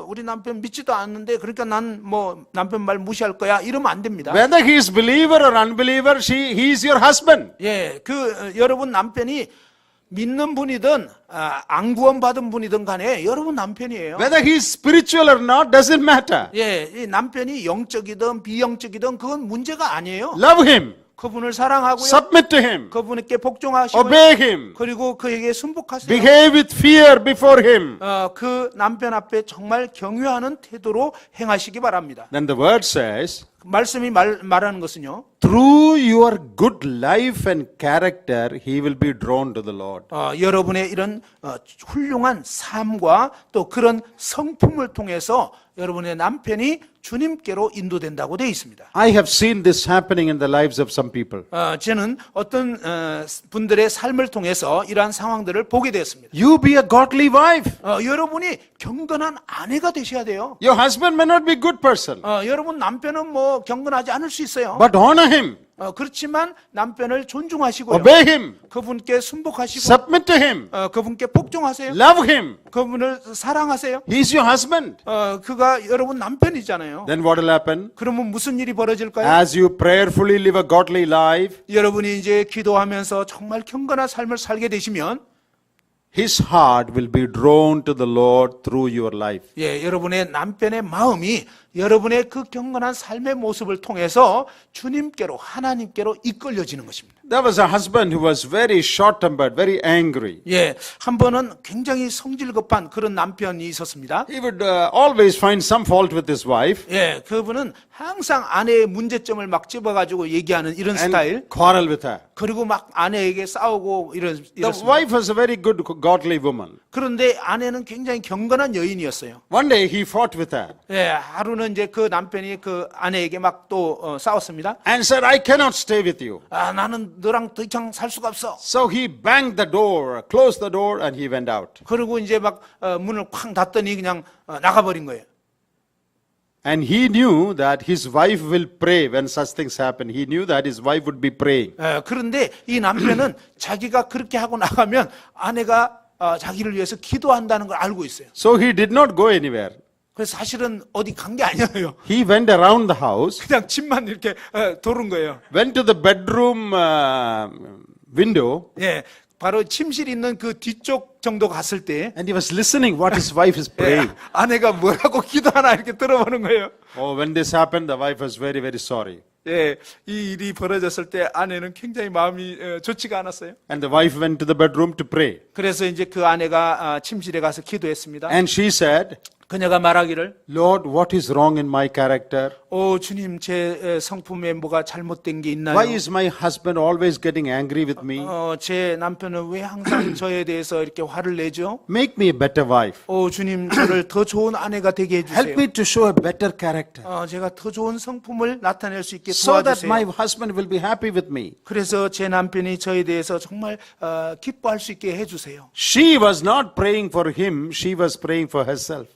우리 남편 믿지도 않는데 그러니까 난 뭐 남편 말 무시할 거야 이러면 안 됩니다. Whether he is believer or unbeliever, he is your husband. 예, 여러분 남편이 믿는 분이든 안 구원받은 분이든 간에 여러분 남편이에요. Whether he is spiritual or not doesn't matter. 예, 이 남편이 영적이든 비영적이든 그건 문제가 아니에요. Love him. 그분을 사랑하고요. Submit to him. 그분께 복종하시고 Obey him. 그리고 그에게 순복하세요. Behave with fear before him. 그 남편 앞에 정말 경외하는 태도로 행하시기 바랍니다. Then the word says, 말씀이 말하는 것은요. through your good life and character, he will be drawn to the Lord. 여러분의 이런 훌륭한 삶과 또 그런 성품을 통해서 여러분의 남편이 주님께로 인도된다고 되어 있습니다. I have seen this happening in the lives of some people. 저는 어떤 분들의 삶을 통해서 이러한 상황들을 보게 되었습니다. You be a godly wife. 여러분이 경건한 아내가 되셔야 돼요. Your husband may not be a good person, 여러분 남편은 뭐 경건하지 않을 수 있어요. but honor him. 그렇지만 남편을 존중하시고요. Obey him. 그분께 순복하시고 Submit to him. 그분께 복종하세요. Love him. 그분을 사랑하세요. He's your husband. 그가 여러분 남편이잖아요. Then what will happen? 그러면 무슨 일이 벌어질까요? As you prayerfully live a godly life, 여러분이 이제 기도하면서 정말 경건한 삶을 살게 되시면 his heart will be drawn to the Lord through your life. 예, 여러분의 남편의 마음이 여러분의 그 경건한 삶의 모습을 통해서 주님께로 하나님께로 이끌려지는 것입니다. There was a husband who was very short-tempered, very angry. 예, 한 번은 굉장히 성질급한 그런 남편이 있었습니다. He would always find some fault with his wife 예, 그분은 항상 아내의 문제점을 막 집어가지고 얘기하는 이런 and 스타일. quarrel with her. 그리고 막 아내에게 싸우고 The 이렇습니다. wife was a very good, godly woman. 그런데 아내는 굉장히 경건한 여인이었어요. One day he fought with her 예, 하루는 이제 그 남편이 그 아내에게 막 또 싸웠습니다. and said, I cannot stay with you. 아, 나는 너랑 더 이상 살 수가 없어. So he banged the door, closed the door, and he went out. 그리고 이제 막 문을 쾅 닫더니 그냥 나가버린 거예요. And he knew that his wife will pray when such things happen. He knew that his wife would be praying. 그런데 이 남편은 자기가 그렇게 하고 나가면 아내가 자기를 위해서 기도한다는 걸 알고 있어요. So he did not go anywhere. 그래서 사실은 어디 간 게 아니에요. He went around the house, 그냥 집만 이렇게 도는 거예요. went to the bedroom window, 예, 바로 침실 있는 그 뒤쪽 정도 갔을 때 and he was listening what his wife is praying. 아내가 뭐라고 기도하나 이렇게 들어보는 거예요. Oh, when this happened, the wife was very, very sorry. 예, 이 일이 벌어졌을 때 아내는 굉장히 마음이 좋지가 않았어요. And the wife went to the bedroom to pray. 그래서 이제 그 아내가 침실에 가서 기도했습니다. And she said, 그녀가 말하기를, Lord, what is wrong in my character? 오 주님, 제 성품에 뭐가 잘못된 게 있나요? Why is my husband always getting angry with me? 제 남편은 왜 항상 저에 대해서 이렇게 화를 내죠? Make me a better wife. 오 주님, 저를 더 좋은 아내가 되게 해주세요. Help me to show a better character 제가 더 좋은 성품을 나타낼 수 있게 so that 도와주세요. my husband will be happy with me. 그래서 제 남편이 저에 대해서 정말 기뻐할 수 있게 해주세요. She was not praying for him, she was praying for herself.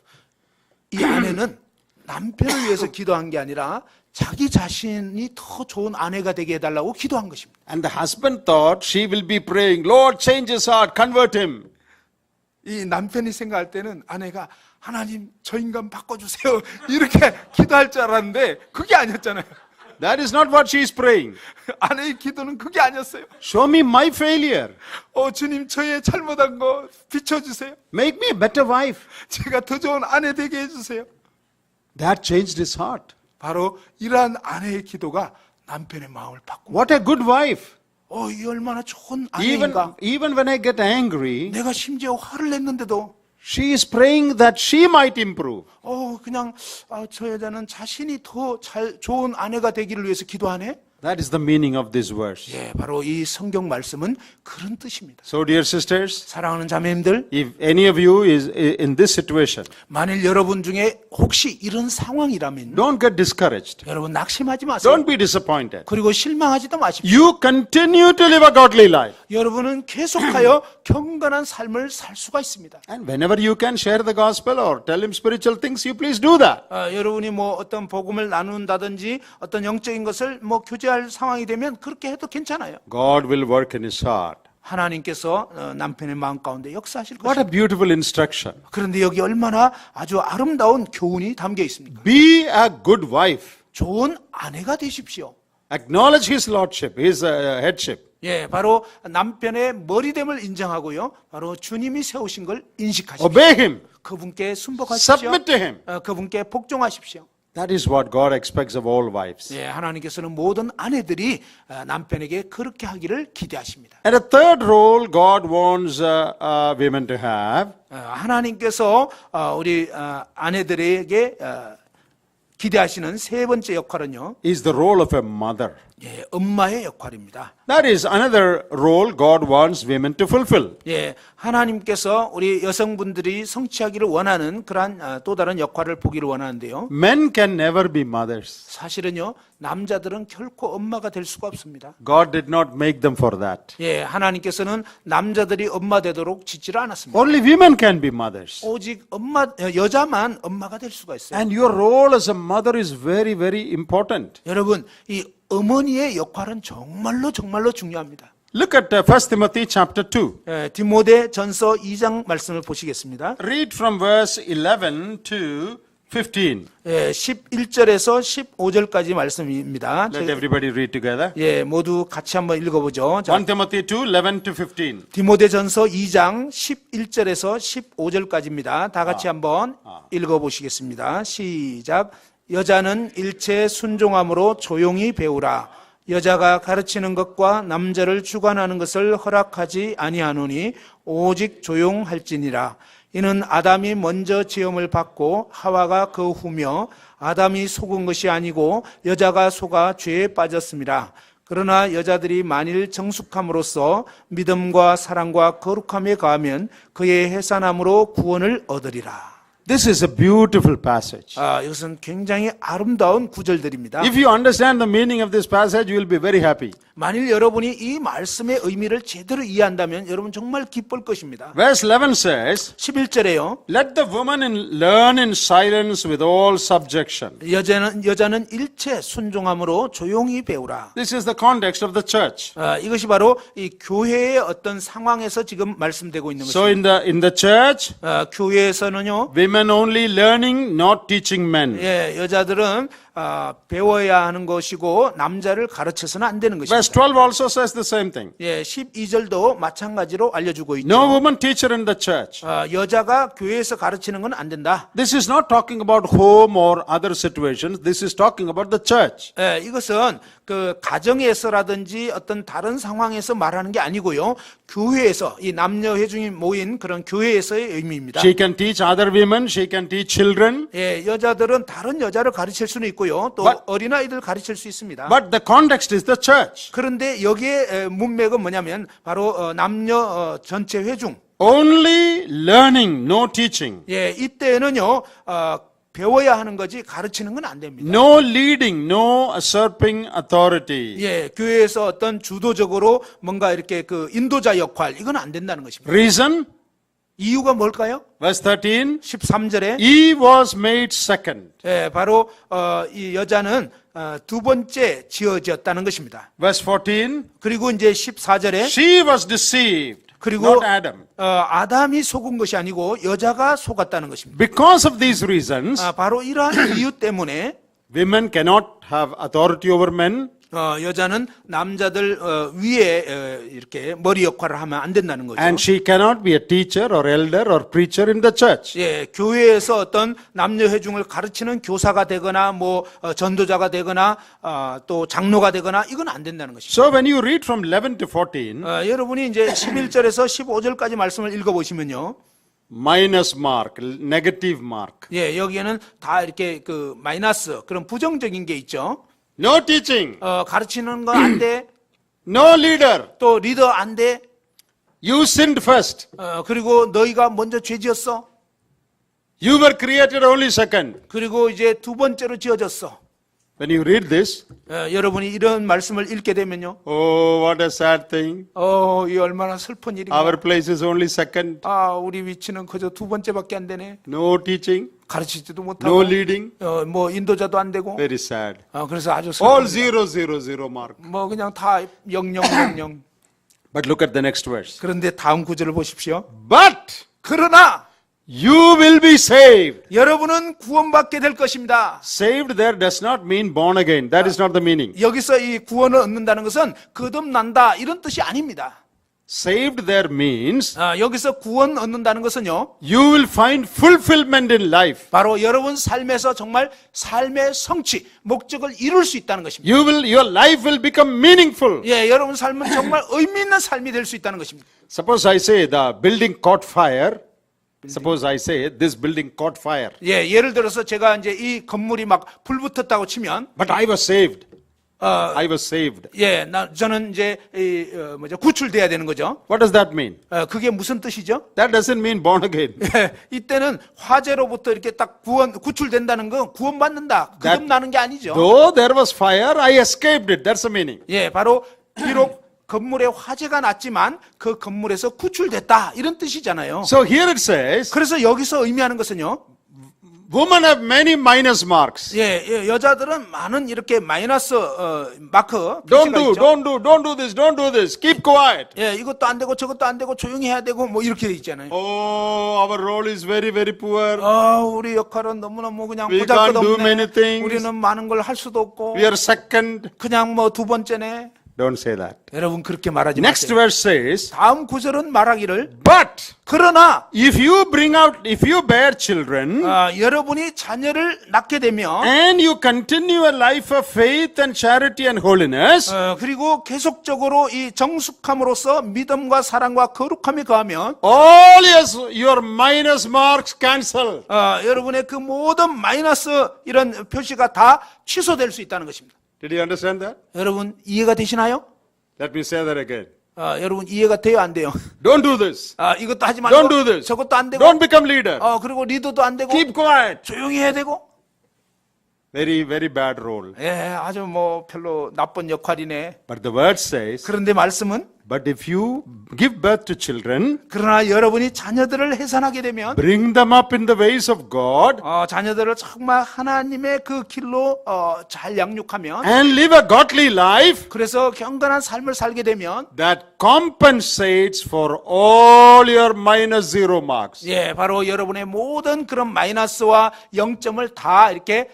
이 아내는 남편을 위해서 기도한 게 아니라 자기 자신이 더 좋은 아내가 되게 해달라고 기도한 것입니다. And the husband thought she will be praying, Lord, change his heart, convert him. 이 남편이 생각할 때는 아내가 하나님 저 인간 바꿔주세요 이렇게 기도할 줄 알았는데 그게 아니었잖아요. That is not what she is praying. 아내의 기도는 그게 아니었어요. Show me my failure. 주님 저의 잘못한 거 비춰주세요. Make me a better wife. 제가 더 좋은 아내 되게 해주세요. That changed his heart. 바로 이러한 아내의 기도가 남편의 마음을 바꾸고 What a good wife. 이 얼마나 좋은 아내인가. Even when I get angry, 내가 심지어 화를 냈는데도 she is praying that she might improve. 그냥 저 여자는 자신이 더 좋은 아내가 되기를 위해서 기도하네. That is the meaning of this verse. 예, 바로 이 성경 말씀은 그런 뜻입니다. So, dear sisters, 사랑하는 자매님들, if any of you is in this situation, 만일 여러분 중에 혹시 이런 상황이라면 don't get discouraged. 여러분 낙심하지 마세요. Don't be disappointed. 그리고 실망하지도 마십시오. You continue to live a godly life. 여러분은 계속하여 경건한 삶을 살 수가 있습니다. And whenever you can share the gospel or tell him spiritual things, you please do that. 여러분이 뭐 어떤 복음을 나눈다든지 어떤 영적인 것을 뭐 교제할 상황이 되면 그렇게 해도 괜찮아요. God will work in his heart. 하나님께서 남편의 마음 가운데 역사하실 What 것입니다. a beautiful instruction. 그런데 여기 얼마나 아주 아름다운 교훈이 담겨 있습니까? Be a good wife. 좋은 아내가 되십시오. Acknowledge his lordship, his headship. 예, 바로 남편의 머리됨을 인정하고요. 바로 주님이 세우신 걸 인식하십시오. Obey him. 그분께 순복하십시오. Submit to him. 그분께 복종하십시오. That is what God expects of all wives. 예, 하나님께서는 모든 아내들이 남편에게 그렇게 하기를 기대하십니다. And a third role God wants women to have 하나님께서 우리 아내들에게 기대하시는 세 번째 역할은요. is the role of a mother. 예, 엄마의 역할입니다. That is another role God wants women to fulfill. 예, 하나님께서 우리 여성분들이 성취하기를 원하는 그러한 또 다른 역할을 보기를 원하는데요. Men can never be mothers. 사실은요, 남자들은 결코 엄마가 될 수가 없습니다. God did not make them for that. 예, 하나님께서는 남자들이 엄마 되도록 짓지를 않았습니다. Only women can be mothers. 오직 여자만 엄마가 될 수가 있어요. And your role as a mother is very, very important. 여러분, 이 어머니의 역할은 정말로 중요합니다. Look at 1 Timothy chapter 2. 예, 디모데 전서 2장 말씀을 보시겠습니다. Read from verse 11 to 15. 예, 11절에서 15절까지 말씀입니다. Let everybody read together. 예, 모두 같이 한번 읽어보죠. 자, 1 Timothy 2, 11 to 15. 디모데 전서 2장 11절에서 15절까지입니다. 다 같이 한번 읽어보시겠습니다. 시작. 여자는 일체에 순종함으로 조용히 배우라. 여자가 가르치는 것과 남자를 주관하는 것을 허락하지 아니하노니 오직 조용할지니라. 이는 아담이 먼저 지음을 받고 하와가 그 후며 아담이 속은 것이 아니고 여자가 속아 죄에 빠졌습니다. 그러나 여자들이 만일 정숙함으로써 믿음과 사랑과 거룩함에 가하면 그의 해산함으로 구원을 얻으리라. This is a beautiful passage. 이것은 굉장히 아름다운 구절들입니다. If you understand the meaning of this passage, you will be very happy. 만일 여러분이 이 말씀의 의미를 제대로 이해한다면 여러분 정말 기쁠 것입니다. Verse 11 says, 11절에요. Let the woman learn in silence with all subjection. 여자는 일체 순종함으로 조용히 배우라. This is the context of the church. 이것이 바로 이 교회의 어떤 상황에서 지금 말씀되고 있는 So 것입니다. in the church, 교회에서는요. women only learning, not teaching men. 예, 여자들은 배워야 하는 것이고 남자를 가르쳐서는 안 되는 것입니다. Verse 12 also says the same thing. 예, 12절도 마찬가지로 알려주고 있죠. No woman teacher in the church. 여자가 교회에서 가르치는 건 안 된다. This is not talking about home or other situations. This is talking about the church. 예, 이것은 그 가정에서라든지 어떤 다른 상황에서 말하는 게 아니고요. 교회에서 이 남녀 회중이 모인 그런 교회에서의 의미입니다. She can teach other women. She can teach children. 예, 여자들은 다른 여자를 가르칠 수는 있고요. 또 어린아이들 가르칠 수 있습니다. But the context is the church. 그런데 여기에 문맥은 뭐냐면 바로 남녀 전체 회중. Only learning, no teaching. 예, 이때는요. 배워야 하는 거지 가르치는 건 안 됩니다. No leading, no usurping authority. 예, 교회에서 어떤 주도적으로 뭔가 이렇게 그 인도자 역할 이건 안 된다는 것입니다. Reason? 이유가 뭘까요? Verse 13. 13절에 Eve was made second. 예, 바로 이 여자는 두 번째 지어졌다는 것입니다. Verse 14. 그리고 이제 14절에 She was deceived, 그리고 not Adam. 아담이 속은 것이 아니고 여자가 속았다는 것입니다. Because of these reasons, 바로 이러한 이유 때문에 women cannot have authority over men. 여자는 남자들 위에 이렇게 머리 역할을 하면 안 된다는 거죠. And she cannot be a teacher or elder or preacher in the church. 예, 교회에서 어떤 남녀 회중을 가르치는 교사가 되거나 뭐 전도자가 되거나 또 장로가 되거나 이건 안 된다는 것입니다. So when you read from 11 to 14, 여러분이 이제 11절에서 15절까지 말씀을 읽어보시면요. minus mark, negative mark. 예, 여기에는 다 이렇게 그 마이너스 그런 부정적인 게 있죠. No teaching, 가르치는 건 안 돼. no leader. 또 리더 안 돼. You sinned first. 그리고 너희가 먼저 죄 지었어. You were created only second. 그리고 이제 두 번째로 지어졌어. When you read this, 여러분이 이런 말씀을 읽게 되면요. oh, what a sad thing. 이 얼마나 슬픈 일인가. Our place is only second. 우리 위치는 그저 두 번째밖에 안 되네. No teaching, 가르치지도 못하고. no leading. 뭐 인도자도 안 되고. Very sad. 그래서 아주 All 슬픕니다. 0, mark. 뭐 그냥 다 0, 0, 0, 0. But look at the next verse. 그런데 다음 구절을 보십시오. But 그러나 you will be saved. 여러분은 구원받게 될 것입니다. Saved there does not mean born again. That is not the meaning. 여기서 이 구원을 얻는다는 것은 거듭난다 이런 뜻이 아닙니다. Saved there means 여기서 구원 얻는다는 것은요. you will find fulfillment in life. 바로 여러분 삶에서 정말 삶의 성취, 목적을 이룰 수 있다는 것입니다. Your life will become meaningful. 예, 여러분 삶은 정말 의미 있는 삶이 될 수 있다는 것입니다. Suppose I say the building caught fire. Suppose I say this building caught fire. 예, 예를 들어서 제가 이제 이 건물이 막 불붙었다고 치면, But I was saved. I was saved. 예, 저는 이제 구출돼야 되는 거죠. What does that mean? 그게 무슨 뜻이죠? That doesn't mean born again. 예, 이때는 화재로부터 이렇게 딱 구출된다는 건 구원받는다, 거듭나는 게 아니죠. Though there was fire, I escaped it. That's the meaning. 예, 바로 비록 건물에 화재가 났지만 그 건물에서 구출됐다 이런 뜻이잖아요. So here it says, 그래서 여기서 의미하는 것은요. women have many minus marks. 예, 여자들은 많은 이렇게 마이너스 마크 Don't 표시가 do, 있죠. don't do this, don't do this. Keep quiet. 예, 이것도 안 되고 저것도 안 되고 조용히 해야 되고 뭐 이렇게 돼 있잖아요. Oh, our role is very, very poor. 우리 역할은 너무너무 그냥 We can't do 보잘것없네. many things. 우리는 많은 걸 할 수도 없고 We are second. 그냥 뭐 두 번째네. Don't say that. 여러분 그렇게 말하지 Next 마세요. verse says, 다음 구절은 말하기를 but 그러나 if you bear children, 여러분이 자녀를 낳게 되면 and you continue a life of faith and charity and holiness, 그리고 계속적으로 이 정숙함으로써 믿음과 사랑과 거룩함에 거하면 all your minus marks cancel. 여러분의 그 모든 마이너스 이런 표시가 다 취소될 수 있다는 것입니다. Did you understand that? 여러분 이해가 되시나요? Let me say that again. 여러분 이해가 돼요 안 돼요? Don't do this. 이것도 하지 Don't do 말고 this. 저것도 안 되고 Don't become leader. 그리고 리더도 안 되고 Keep quiet. 조용히 해야 되고 Very, very bad role. 아주 뭐 별로 나쁜 역할이네. But the word says, 그런데 말씀은 but if you give birth to children, 그러나 여러분이 자녀들을 해산하게 되면 bring them up in the ways of God, 자녀들을 정말 하나님의 그 길로 잘 양육하면 and live a godly life 그래서 경건한 삶을 살게 되면 that compensates for all your minus zero marks. 바로 여러분의 모든 그런 마이너스와 0점을 다 이렇게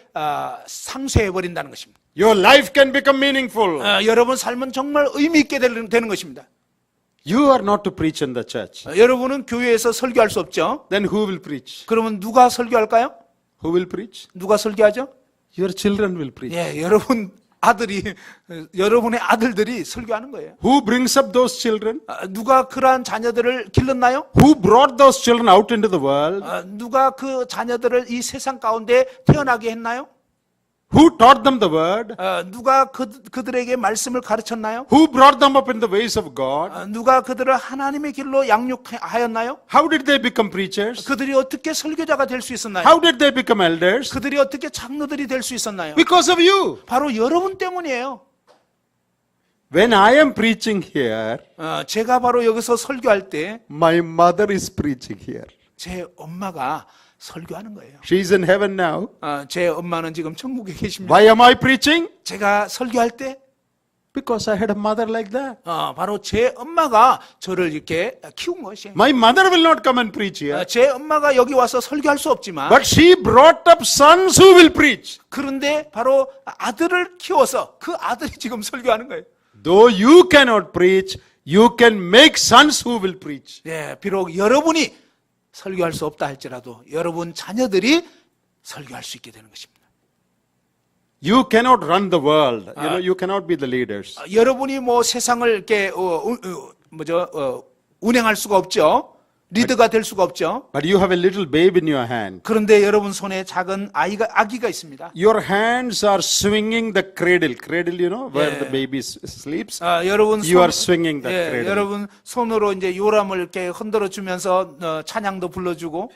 상쇄해 버린다는 것입니다. Your life can become meaningful. 여러분 삶은 정말 의미 있게 되는 것입니다. You are not to preach in the church. 여러분은 교회에서 설교할 수 없죠. Then who will preach? 그러면 누가 설교할까요? Who will preach? 누가 설교하죠? Your children will preach. 여러분의 아들들이 설교하는 거예요. Who brings up those children? 누가 그러한 자녀들을 길렀나요? Who brought those children out into the world? 누가 그 자녀들을 이 세상 가운데 태어나게 했나요? Who taught them the word? 누가 그들에게 말씀을 가르쳤나요? Who brought them up in the ways of God? 누가 그들을 하나님의 길로 양육하였나요? How did they become preachers? 그들이 어떻게 설교자가 될 수 있었나요? How did they become elders? 그들이 어떻게 장로들이 될 수 있었나요? Because of you. 바로 여러분 때문이에요. When I am preaching here, 제가 바로 여기서 설교할 때 my mother is preaching here. 제 엄마가 설교하는 거예요. She's in heaven now. 제 엄마는 지금 천국에 계십니다. Why am I preaching? 제가 설교할 때 Because I had a mother like that. 바로 제 엄마가 저를 이렇게 키운 것이에요. My mother will not come and preach here. 제 엄마가 여기 와서 설교할 수 없지만 But she brought up sons who will preach. 그런데 바로 아들을 키워서 그 아들이 지금 설교하는 거예요. Though you cannot preach, you can make sons who will preach. 비록 여러분이 설교할 수 없다 할지라도 여러분 자녀들이 설교할 수 있게 되는 것입니다. You cannot run the world. You cannot be the leaders. 여러분이 뭐 세상을 이렇게 운행할 수가 없죠. 리더가 될 수가 없죠. But you have a little babe in your hand. 그런데 여러분 손에 작은 아기가 있습니다. Your hands are swinging the cradle. Cradle, you know, where the baby sleeps. 여러분 You are swinging the cradle. 여러분 손으로 이제 요람을 이렇게 흔들어 주면서 찬양도 불러주고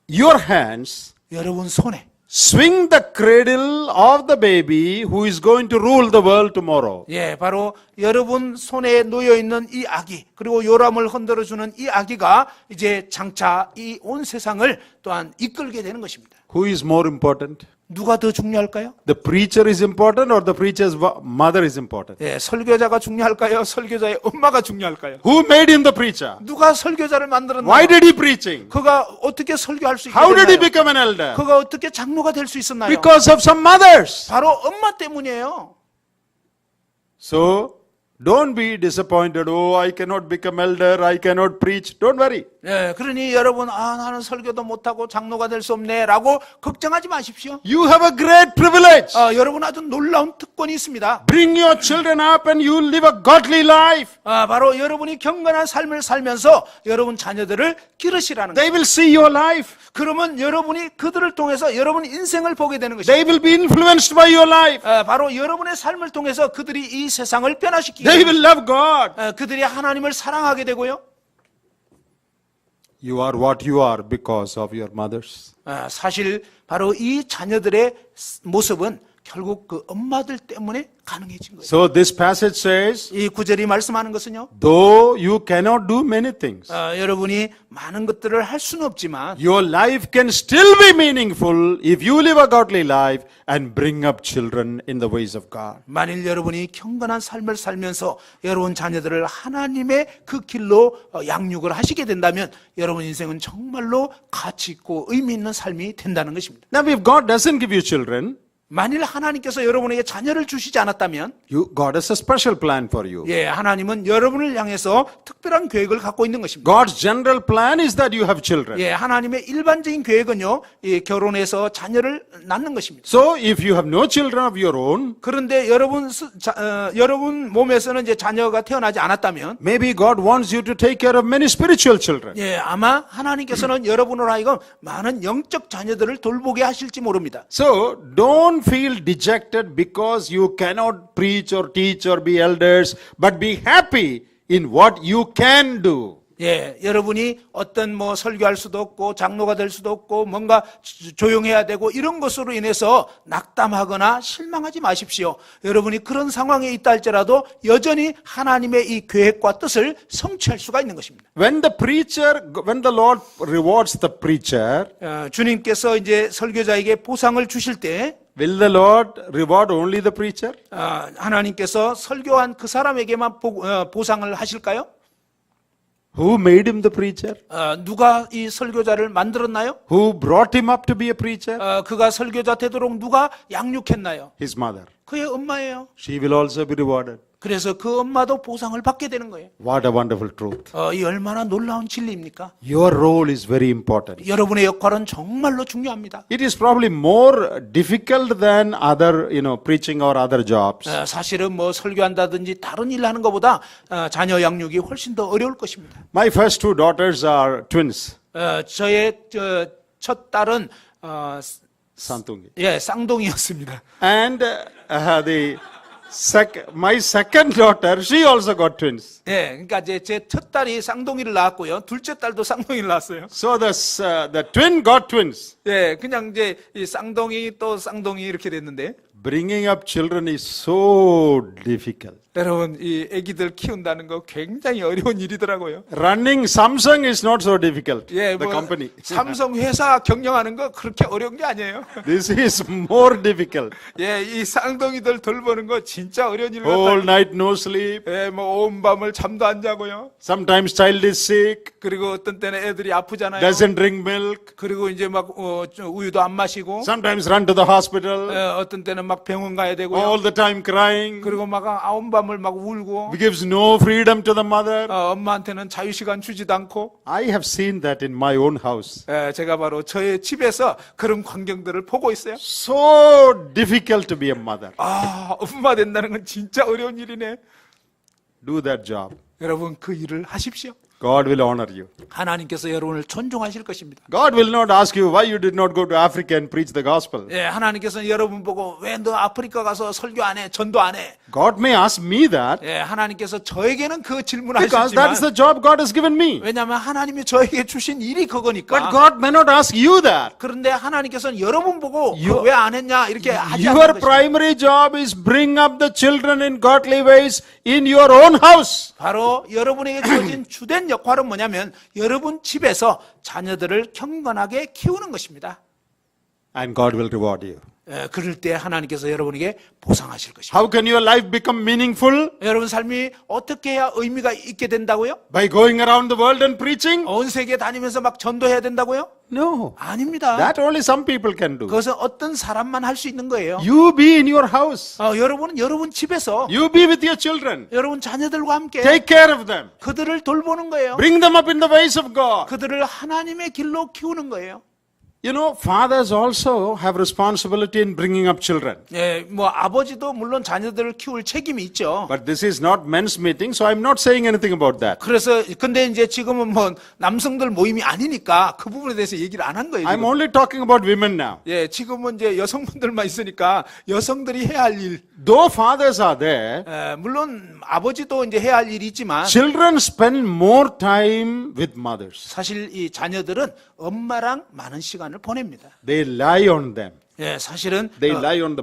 Your hands 여러분 손에 swing the cradle of the baby who is going to rule the world tomorrow. 바로 여러분 손에 놓여 있는 이 아기 그리고 요람을 흔들어 주는 이 아기가 이제 장차 이 온 세상을 또한 이끌게 되는 것입니다. Who is more important? 누가 더 중요할까요? The preacher is important or the preacher's mother is important? 설교자가 중요할까요? 설교자의 엄마가 중요할까요? Who made him the preacher? 누가 설교자를 만들었나요? Why did he preaching? 그가 어떻게 설교할 수 있게 How did he 됐나요? become an elder? 그가 어떻게 장로가 될 수 있었나요? Because of some mothers. 바로 엄마 때문이에요. So, don't be disappointed. Oh, I cannot become elder. I cannot preach. Don't worry. 그러니 여러분 나는 설교도 못하고 장로가 될 수 없네 라고 걱정하지 마십시오. You have a great privilege. 여러분 아주 놀라운 특권이 있습니다. Bring your children up and you live a godly life. 바로 여러분이 경건한 삶을 살면서 여러분 자녀들을 기르시라는 They 거예요. will see your life. 그러면 여러분이 그들을 통해서 여러분 인생을 보게 되는 것입니다. They will be influenced by your life. 바로 여러분의 삶을 통해서 그들이 이 세상을 변화시키게 They 됩니다. will love God. 그들이 하나님을 사랑하게 되고요. You are what you are because of your mothers. 사실 바로 이 자녀들의 모습은 결국 그 엄마들 때문에 가능해진 거예요. So this passage says, 이 구절이 말씀하는 것은요. though you cannot do many things, 여러분이 많은 것들을 할 수는 없지만 your life can still be meaningful if you live a godly life and bring up children in the ways of God. 만일 여러분이 경건한 삶을 살면서 여러분 자녀들을 하나님의 그 길로 양육을 하시게 된다면 여러분 인생은 정말로 가치 있고 의미 있는 삶이 된다는 것입니다. Now if God doesn't give you children, 만일 하나님께서 여러분에게 자녀를 주시지 않았다면 God has a special plan for you. 예, 하나님은 여러분을 향해서 특별한 계획을 갖고 있는 것입니다. God's general plan is that you have children. 예, 하나님의 일반적인 계획은요, 이 결혼해서 자녀를 낳는 것입니다. So if you have no children of your own, 그런데 여러분 몸에서는 이제 자녀가 태어나지 않았다면, maybe God wants you to take care of many spiritual children. 예, 아마 하나님께서는 여러분으로 하여금 많은 영적 자녀들을 돌보게 하실지 모릅니다. So don't feel dejected because you cannot preach or teach or be elders, but be happy in what you can do. 예, 여러분이 어떤 뭐 설교할 수도 없고 장로가 될 수도 없고 뭔가 조용해야 되고 이런 것으로 인해서 낙담하거나 실망하지 마십시오. 여러분이 그런 상황에 있다 할지라도 여전히 하나님의 이 계획과 뜻을 성취할 수가 있는 것입니다. When the Lord rewards the preacher, 주님께서 이제 설교자에게 보상을 주실 때 will the Lord reward only the preacher? 하나님께서 설교한 그 사람에게만 보상을 하실까요? Who made him the preacher? 누가 이 설교자를 만들었나요? Who brought him up to be a preacher? 그가 설교자 되도록 누가 양육했나요? His mother. 그의 엄마예요. She will also be rewarded. 그래서 그 엄마도 보상을 받게 되는 거예요. What a wonderful truth. 이 얼마나 놀라운 진리입니까? Your role is very important. 여러분의 역할은 정말로 중요합니다. It is probably more difficult than other, preaching or other jobs. 사실은 뭐 설교한다든지 다른 일 하는 것보다 자녀 양육이 훨씬 더 어려울 것입니다. My first two daughters are twins. 저의 첫 딸은 Santungi. 쌍둥이였습니다. And my second daughter, she also got twins. 예, 그러니까 제 첫 딸이 쌍둥이를 낳았고요. 둘째 딸도 쌍둥이를 낳았어요. So the twin got twins. 예, 그냥 이제 이 쌍둥이 또 쌍둥이 이렇게 됐는데 Bringing up children is so difficult. 여러분 이 아기들 키운다는 거 굉장히 어려운 일이더라고요. Running Samsung is not so difficult. 예, The company. 삼성 회사 경영하는 거 그렇게 어려운 게 아니에요. This is more difficult. 예, 이 쌍둥이들 돌보는 거 진짜 어려운 일 All 같아요. night no sleep. 예, 뭐 온 밤을 잠도 안 자고요. Sometimes child is sick. 그리고 어떤 때는 애들이 아프잖아요. Doesn't drink milk. 그리고 이제 막 우유도 안 마시고 Sometimes run to the hospital. 어떤 때는 막 병원 가야 되고요. All the time crying. 그리고 막 온 밤을 막 울고 Gives no freedom to the mother. 엄마한테는 자유 시간 주지도 않고. I have seen that in my own house. 제가 바로 저의 집에서 그런 광경들을 보고 있어요. So difficult to be a mother. 엄마 된다는 건 진짜 어려운 일이네. Do that job. 여러분 그 일을 하십시오. God will honor you. 하나님께서 여러분을 존중하실 것입니다. God will not ask you why you did not go to Africa and preach the gospel. 예, 하나님께서는 여러분 보고 왜 너 아프리카 가서 설교 안 해, 전도 안 해? God may ask me that 예, 하나님께서 저에게는 그 질문을 because that 하시지만 is the job God has given me. 왜냐하면 하나님이 저에게 주신 일이 그거니까. But God may not ask you that. 그런데 하나님께서는 여러분 보고 왜 안 했냐 이렇게 하지 않는 Your 것입니다. primary job is bring up the children in godly ways in your own house. 바로 여러분에게 주어진 주된 역할은 뭐냐면 여러분 집에서 자녀들을 경건하게 키우는 것입니다. And God will reward you. 그럴 때 하나님께서 여러분에게 보상하실 것입니다. How can your life become meaningful? 여러분 삶이 어떻게 해야 의미가 있게 된다고요? By going around the world and preaching? 온 세계 다니면서 막 전도해야 된다고요? No. 아닙니다. That only some people can do. 그것은 어떤 사람만 할 수 있는 거예요. You be in your house. 여러분은 여러분 집에서 You be with your children. 여러분 자녀들과 함께 Take care of them. 그들을 돌보는 거예요. Bring them up in the ways of God. 그들을 하나님의 길로 키우는 거예요. You know, fathers also have responsibility in bringing up children. 예, 뭐 아버지도 물론 자녀들을 키울 책임이 있죠. But this is not men's meeting, so I'm not saying anything about that. 그래서 근데 이제 지금은 뭐 남성들 모임이 아니니까 그 부분에 대해서 얘기를 안 한 거예요. I'm 지금. only talking about women now. 예, 지금은 이제 여성분들만 있으니까 여성들이 해야 할 일. Though fathers are there, 물론 아버지도 이제 해야 할 일이 있지만 children spend more time with mothers. 사실 이 자녀들은 엄마랑 많은 시간을 보냅니다. They lie on them. 예, 사실은 They lie on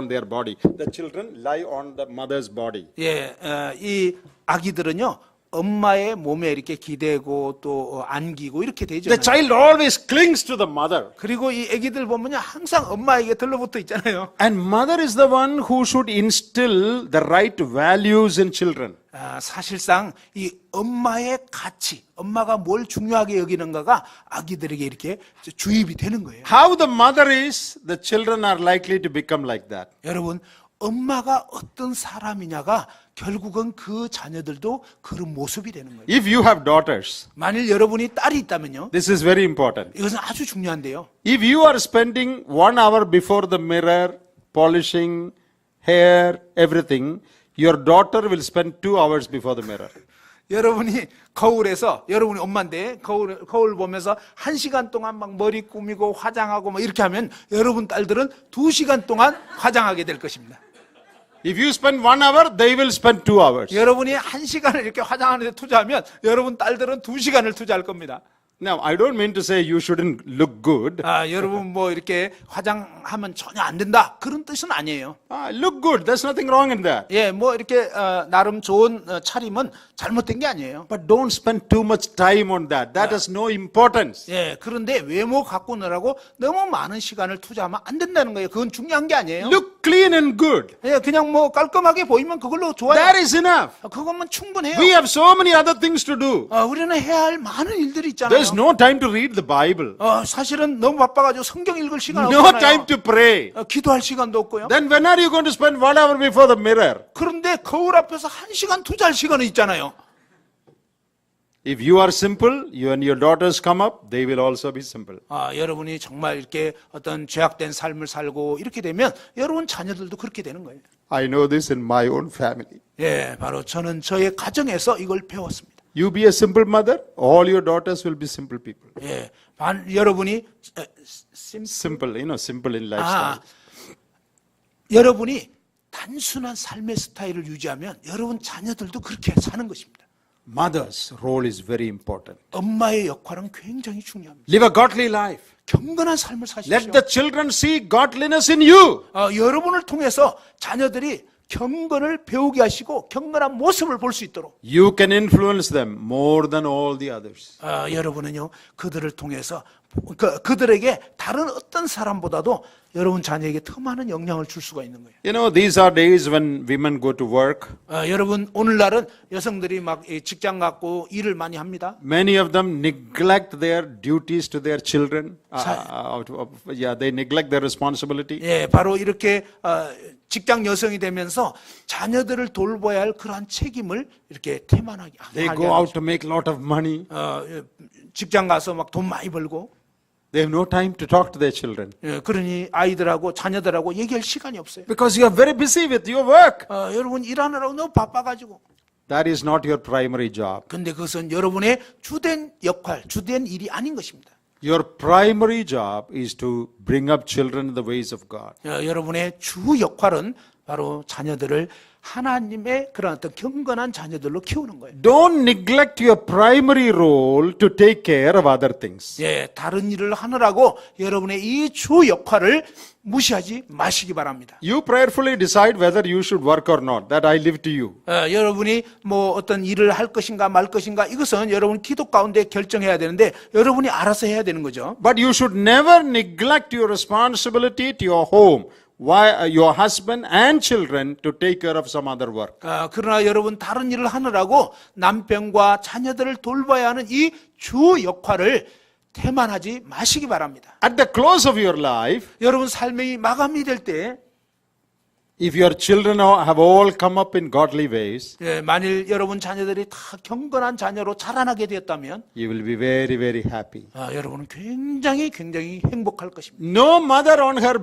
their body. The children lie on the mother's body. 이 아기들은요 엄마의 몸에 이렇게 기대고 또 안기고 이렇게 되죠. The child always clings to the mother. 그리고 이 아기들 보면요 항상 엄마에게 들러붙어 있잖아요. And mother is the one who should instill the right values in children. 사실상 이 엄마의 가치, 엄마가 뭘 중요하게 여기는가가 아기들에게 이렇게 주입이 되는 거예요. How the mother is, the children are likely to become like that. 여러분, 엄마가 어떤 사람이냐가 결국은 그 자녀들도 그런 모습이 되는 거예요. If you have daughters, 만일 여러분이 딸이 있다면요, this is very important. 이것은 아주 중요한데요. If you are spending 1 hour before the mirror, polishing, hair, everything, your daughter will spend 2 hours before the mirror. 여러분이 거울에서, 여러분이 엄마인데 거울 보면서 1시간 동안 막 머리 꾸미고 화장하고 막 이렇게 하면 여러분 딸들은 2시간 동안 화장하게 될 것입니다. If you spend 1 hour, they will spend 2 hours. 여러분이 1시간을 이렇게 화장하는 데 투자하면 여러분 딸들은 2시간을 투자할 겁니다. Now, I don't mean to say you shouldn't look good. 여러분 뭐 이렇게 화장하면 전혀 안 된다 그런 뜻은 아니에요. Look good. There's nothing wrong in that. 예, 뭐 이렇게 나름 좋은 차림은 잘못된 게 아니에요. But don't spend too much time on that. That has no importance. 예, 그런데 외모 가꾸느라고 너무 많은 시간을 투자하면 안 된다는 거예요. 그건 중요한 게 아니에요. Look clean and good. 예, 그냥 뭐 깔끔하게 보이면 그걸로 좋아요. That is enough. 그것만 충분해요. We have so many other things to do. 우리는 해야 할 많은 일들이 있잖아요. There's no time to read the Bible. 사실은 너무 바빠가지고 성경 읽을 시간 No time 없잖아요. to pray. 기도할 시간도 없고요. Then when are you going to spend 1 hour before the mirror? 그런데 거울 앞에서 1시간 투자할 시간은 있잖아요. If you are simple, you and your daughters come up, they will also be simple. 여러분이 정말 이렇게 어떤 죄악된 삶을 살고 이렇게 되면 여러분 자녀들도 그렇게 되는 거예요. I know this in my own family. 예, 바로 저는 저의 가정에서 이걸 배웠습니다. You be a simple mother, all your daughters will be simple people. 예, 여러분이 Simple, simple in lifestyle. 여러분이 단순한 삶의 스타일을 유지하면 여러분 자녀들도 그렇게 사는 것입니다. Mother's role is very important. 엄마의 역할은 굉장히 중요합니다. Live a godly life. 경건한 삶을 사십시오. Let the children see godliness in you. 여러분을 통해서 자녀들이 경건을 배우게 하시고 경건한 모습을 볼 수 있도록 You can influence them more than all the others. 여러분은요 그들을 통해서 그들에게 다른 어떤 사람보다도 여러분 자녀에게 더 많은 영향을 줄 수가 있는 거예요. These are days when women go to work. 여러분 오늘날은 여성들이 막 직장 갖고 일을 많이 합니다. Many of them neglect their duties to their children. They neglect their responsibility. 예, 바로 이렇게 직장 여성이 되면서 자녀들을 돌봐야 할 그러한 책임을 이렇게 태만하게 They go out to make a lot of money. 직장 가서 막 돈 많이 벌고 They have no time to talk to their children. 그러니 아이들하고 자녀들하고 얘기할 시간이 없어요. Because you are very busy with your work. 여러분 일하느라고 너무 바빠가지고. That is not your primary job. 근데 그것은 여러분의 주된 역할, 주된 일이 아닌 것입니다. Your primary job is to bring up children in the ways of God. 여러분의 주 역할은 바로 자녀들을 하나님의 그런 어떤 경건한 자녀들로 키우는 거예요. Don't neglect your primary role to take care of other things. 예, 다른 일을 하느라고 여러분의 이 주 역할을 무시하지 마시기 바랍니다. You prayerfully decide whether you should work or not. That I leave to you. 여러분이 뭐 어떤 일을 할 것인가 말 것인가 이것은 여러분 기도 가운데 결정해야 되는데 여러분이 알아서 해야 되는 거죠. But you should never neglect your responsibility to your home, your husband and children to take care of some other work. 그러나 여러분 다른 일을 하느라고 남편과 자녀들을 돌봐야 하는 이 주 역할을 태만하지 마시기 바랍니다. At the close of your life, 여러분 삶이 마감이 될 때 if your children have all come up in godly ways, 만일 여러분 자녀들이 다 경건한 자녀로 자라나게 되었다면 you will be very, very happy. 여러분은 굉장히 행복할 것입니다. No mother on her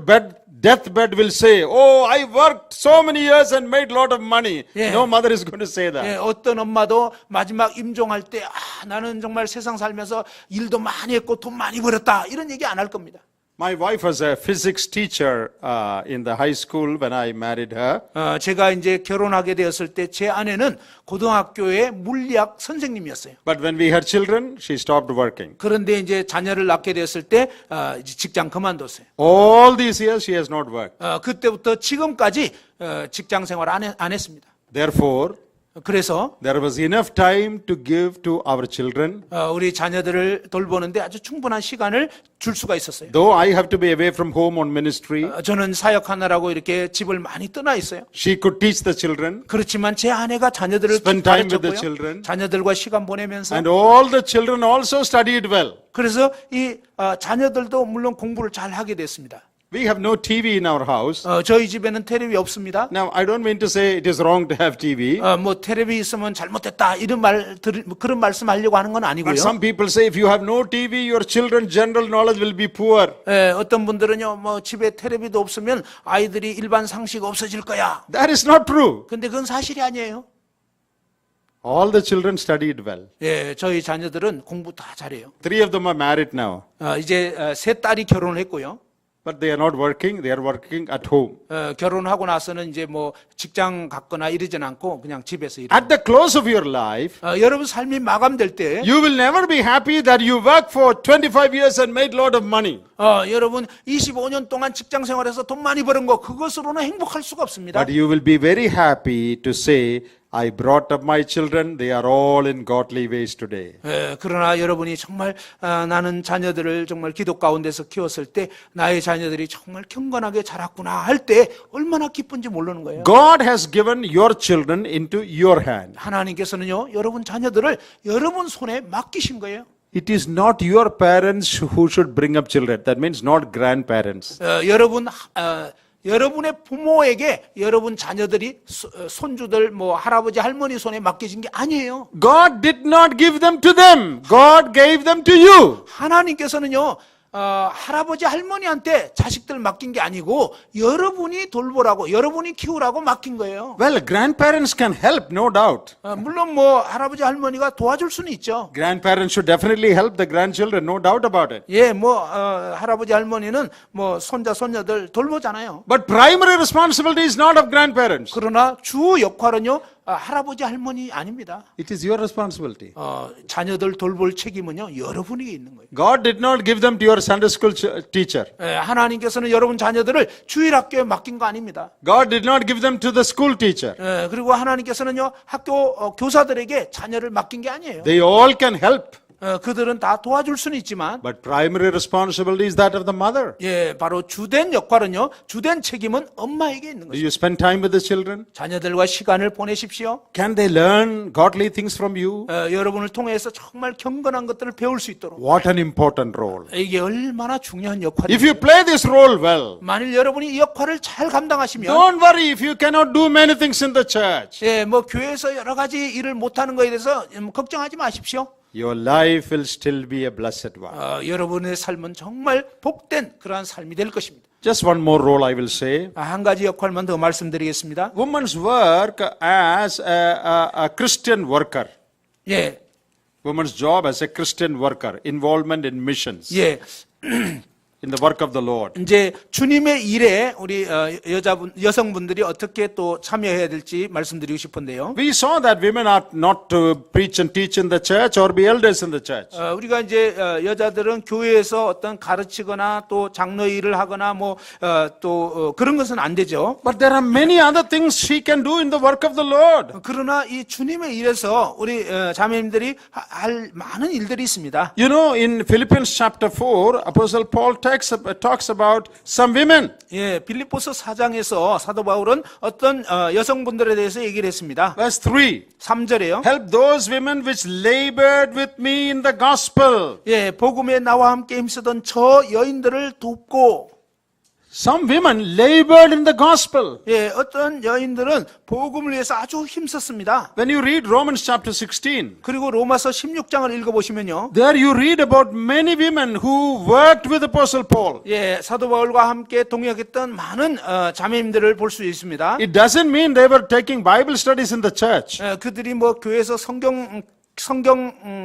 deathbed will say, "Oh, I worked so many years and made a lot of money." No mother is going to say that. 어떤 엄마도 마지막 임종할 때 나는 정말 세상 살면서 일도 많이 했고 돈 많이 벌었다 이런 얘기 안 할 겁니다. My wife was a physics teacher in the high school when I married her. 제가 이제 결혼하게 되었을 때 제 아내는 고등학교의 물리학 선생님이었어요. But when we had children, she stopped working. 그런데 이제 자녀를 낳게 되었을 때 이제 직장 그만뒀어요. All these years she has not worked. 그때부터 지금까지 직장 생활 안 했습니다. Therefore, 그래서 there was enough time to give to our children. 우리 자녀들을 돌보는데 아주 충분한 시간을 줄 수가 있었어요. Though I have to be away from home on ministry, 저는 사역하느라고 이렇게 집을 많이 떠나 있어요. she could teach the children, 그렇지만 제 아내가 자녀들을 spend time with the 가르쳤고요. children, 자녀들과 시간 보내면서 and all the children also studied well. 그래서 이 자녀들도 물론 공부를 잘 하게 됐습니다. We have no TV in our house. 저희 집에는 텔레비 없습니다. Now, I don't mean to say it is wrong to have TV. 뭐 텔레비 있으면 잘못됐다 이런 그런 말씀하려고 하는 건 아니고요. But some people say if you have no TV, your children's general knowledge will be poor. 어떤 분들은요, 뭐 집에 텔레비도 없으면 아이들이 일반 상식 없어질 거야. That is not true. 근데 그건 사실이 아니에요. All the children studied well. 저희 자녀들은 공부 다 잘해요. 3 of them are married now. 이제 세 딸이 결혼을 했고요. But they are not working, they are working at home. 결혼하고 나서는 이제 뭐 직장 갔거나 이러진 않고 그냥 집에서 일해요. At the close of your life, 여러분 삶이 마감될 때 you will never be happy that you worked for 25 years and made a lot of money. 여러분 25년 동안 직장 생활해서 돈 많이 버는 거 그것으로는 행복할 수가 없습니다. But you will be very happy to say, I brought up my children, they are all in godly ways today. 그러나 여러분이 정말 나는 자녀들을 정말 기도 가운데서 키웠을 때 나의 자녀들이 정말 경건하게 자랐구나 할 때 얼마나 기쁜지 모르는 거예요. God has given your children into your hand. 하나님께서는요 여러분 자녀들을 여러분 손에 맡기신 거예요. It is not your parents who should bring up children. That means not grandparents. 여러분의 부모에게 여러분 자녀들이 손주들 뭐 할아버지 할머니 손에 맡겨진 게 아니에요. God did not give them to them. God gave them to you. 하나님께서는요 할아버지 할머니한테 자식들 맡긴 게 아니고 여러분이 돌보라고 여러분이 키우라고 맡긴 거예요. Well, grandparents can help, no doubt. 물론 뭐 할아버지 할머니가 도와줄 수는 있죠. Grandparents should definitely help the grandchildren, no doubt about it. 할아버지 할머니는 뭐 손자 손녀들 돌보잖아요. But primary responsibility is not of grandparents. 그러나 주 역할은요 할아버지 할머니 아닙니다. It is your responsibility. 자녀들 돌볼 책임은요 여러분에게 있는 거예요. God did not give them to your Sunday school teacher. 하나님께서는 여러분 자녀들을 주일학교에 맡긴 거 아닙니다. God did not give them to the school teacher. 그리고 하나님께서는요 학교 교사들에게 자녀를 맡긴 게 아니에요. They all can help. 그들은 다 도와줄 수는 있지만 But primary responsibility is that of the mother. 바로 주된 역할은요 주된 책임은 엄마에게 있는 Do 것입니다. you spend time with the children? 자녀들과 시간을 보내십시오. Can they learn godly things from you? 여러분을 통해서 정말 경건한 것들을 배울 수 있도록 What an important role. 이게 얼마나 중요한 If 역할이에요. you play this role well, 만일 여러분이 이 역할을 잘 감당하시면 don't worry if you cannot do many things in the church. 뭐 교회에서 여러 가지 일을 못하는 거에 대해서 걱정하지 마십시오. Your life will still be a blessed one. 여러분의 삶은 정말 복된 그러한 삶이 될 것입니다. Just one more role I will say. 한 가지 역할만 더 말씀드리겠습니다. Woman's work as a Christian worker. Woman's job as a Christian worker. Involvement in missions. In the work of the Lord. 이제 주님의 일에 우리 여성분들이 어떻게 또 참여해야 될지 말씀드리고 싶은데요. We saw that women are not to preach and teach in the church or be elders in the church. 우리가 이제 여자들은 교회에서 어떤 가르치거나 또 장로 일을 하거나 뭐 또 그런 것은 안 되죠. But there are many other things she can do in the work of the Lord. 그러나 이 주님의 일에서 우리 자매님들이 할 많은 일들이 있습니다. You know, in Philippians chapter 4, Apostle Paul talks about some women. 빌립보서 4장에서 사도 바울은 어떤 여성분들에 대해서 얘기를 했습니다. Verse 3. 3절에요. Help those women which labored with me in the gospel. 복음에 나와 함께 힘쓰던 저 여인들을 돕고 Some women labored in the gospel. 어떤 여인들은 복음을 위해서 아주 힘썼습니다. When you read Romans chapter 16, 그리고 로마서 16장을 읽어보시면요. there you read about many women who worked with Apostle Paul. 사도 바울과 함께 동역했던 많은 자매님들을 볼 수 있습니다. It doesn't mean they were taking Bible studies in the church. 그들이 뭐 교회에서 성경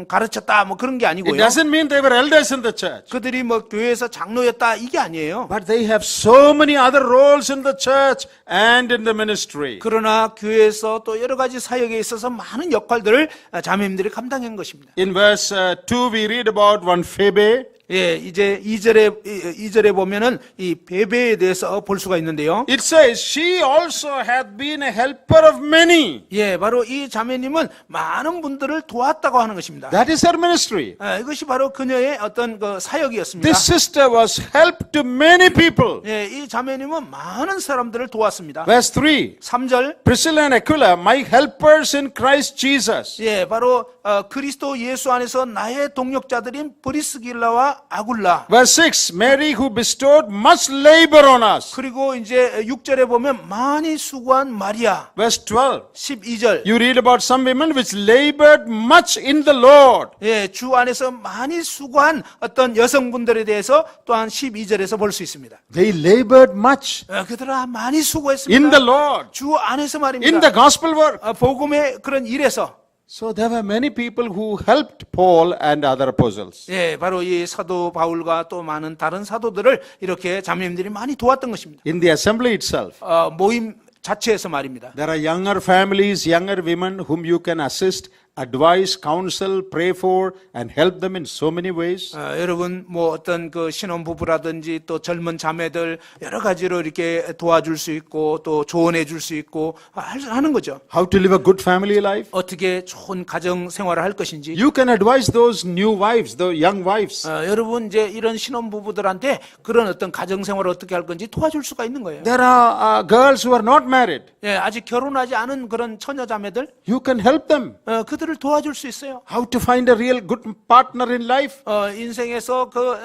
가르쳤다 뭐 그런 게 It 아니고요. doesn't mean they were elders in the church. 그들이 뭐 교회에서 장로였다 이게 아니에요. But they have so many other roles in the church and in the ministry. 그러나 교회에서 또 여러 가지 사역에 있어서 많은 역할들을 자매님들이 감당한 것입니다. In verse 2 we read about one Phoebe. 예, 이제 2절에 보면은 이 베베에 대해서 볼 수가 있는데요. It says, she also hath been a helper of many. 예, 바로 이 자매님은 많은 분들을 도왔다고 하는 것입니다. That is her ministry. 이것이 바로 그녀의 어떤 그 사역이었습니다. This sister was help to many people. 예, 이 자매님은 많은 사람들을 도왔습니다. Verse 3. 3절. Priscilla and Aquila, my helpers in Christ Jesus. 예, 바로 그리스도 예수 안에서 나의 동역자들인 브리스길라와 아굴라. Verse 6. Mary who bestowed much labor on us. 그리고 이제 6절에 보면 많이 수고한 마리아. Verse 12. 12절. You read about some women which labored much in the Lord. 예, 주 안에서 많이 수고한 어떤 여성분들에 대해서 또한 12절에서 볼 수 있습니다. They labored much 그들아 많이 수고했습니다. in the Lord, 주 안에서 말입니다. in the gospel work. 복음의 그런 일에서. So there were many people who helped Paul and other apostles. 예, 바로 이 사도 바울과 또 많은 다른 사도들을 이렇게 자매님들이 많이 도왔던 것입니다. In the assembly itself, 모임 자체에서 말입니다. there are younger families, younger women whom you can assist, advise, counsel, pray for, and help them in so many ways. 여러분 뭐 어떤 그 신혼 부부라든지 또 젊은 자매들 여러 가지로 이렇게 도와줄 수 있고 또 조언해 줄 수 있고 하는 거죠. How to live a good family life. 어떻게 좋은 가정 생활을 할 것인지. You can advise those new wives, the young wives. 여러분 이제 이런 신혼 부부들한테 그런 어떤 가정 생활을 어떻게 할 건지 도와줄 수가 있는 거예요. There are girls who are not married. 예, 아직 결혼하지 않은 그런 처녀 자매들 You can help them. 그들을 도와줄 수 있어요. How to find a real good partner in life. 인생에서 그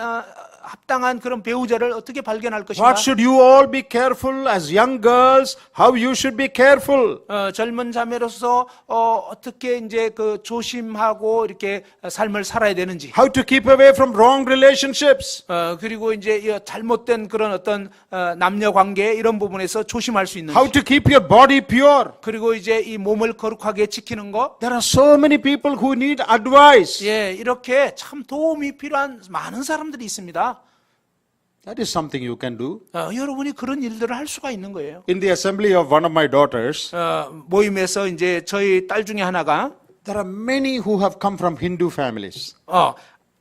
합당한 그런 배우자를 어떻게 발견할 것인가? What should you all be careful as young girls? How you should be careful? 젊은 자매로서 어떻게 이제 그 조심하고 이렇게 삶을 살아야 되는지. How to keep away from wrong relationships? 그리고 이제 이 잘못된 그런 어떤 남녀 관계 이런 부분에서 조심할 수 있는지. How to keep your body pure? 그리고 이제 이 몸을 거룩하게 지키는 거. There are so many people who need advice. 예, 이렇게 참 도움이 필요한 많은 사람들이 있습니다. That is something you can do. 여러분이 그런 일들을 할 수가 있는 거예요. In the assembly of one of my daughters, 모임에서 이제 저희 딸 중에 하나가 there are many who have come from Hindu families.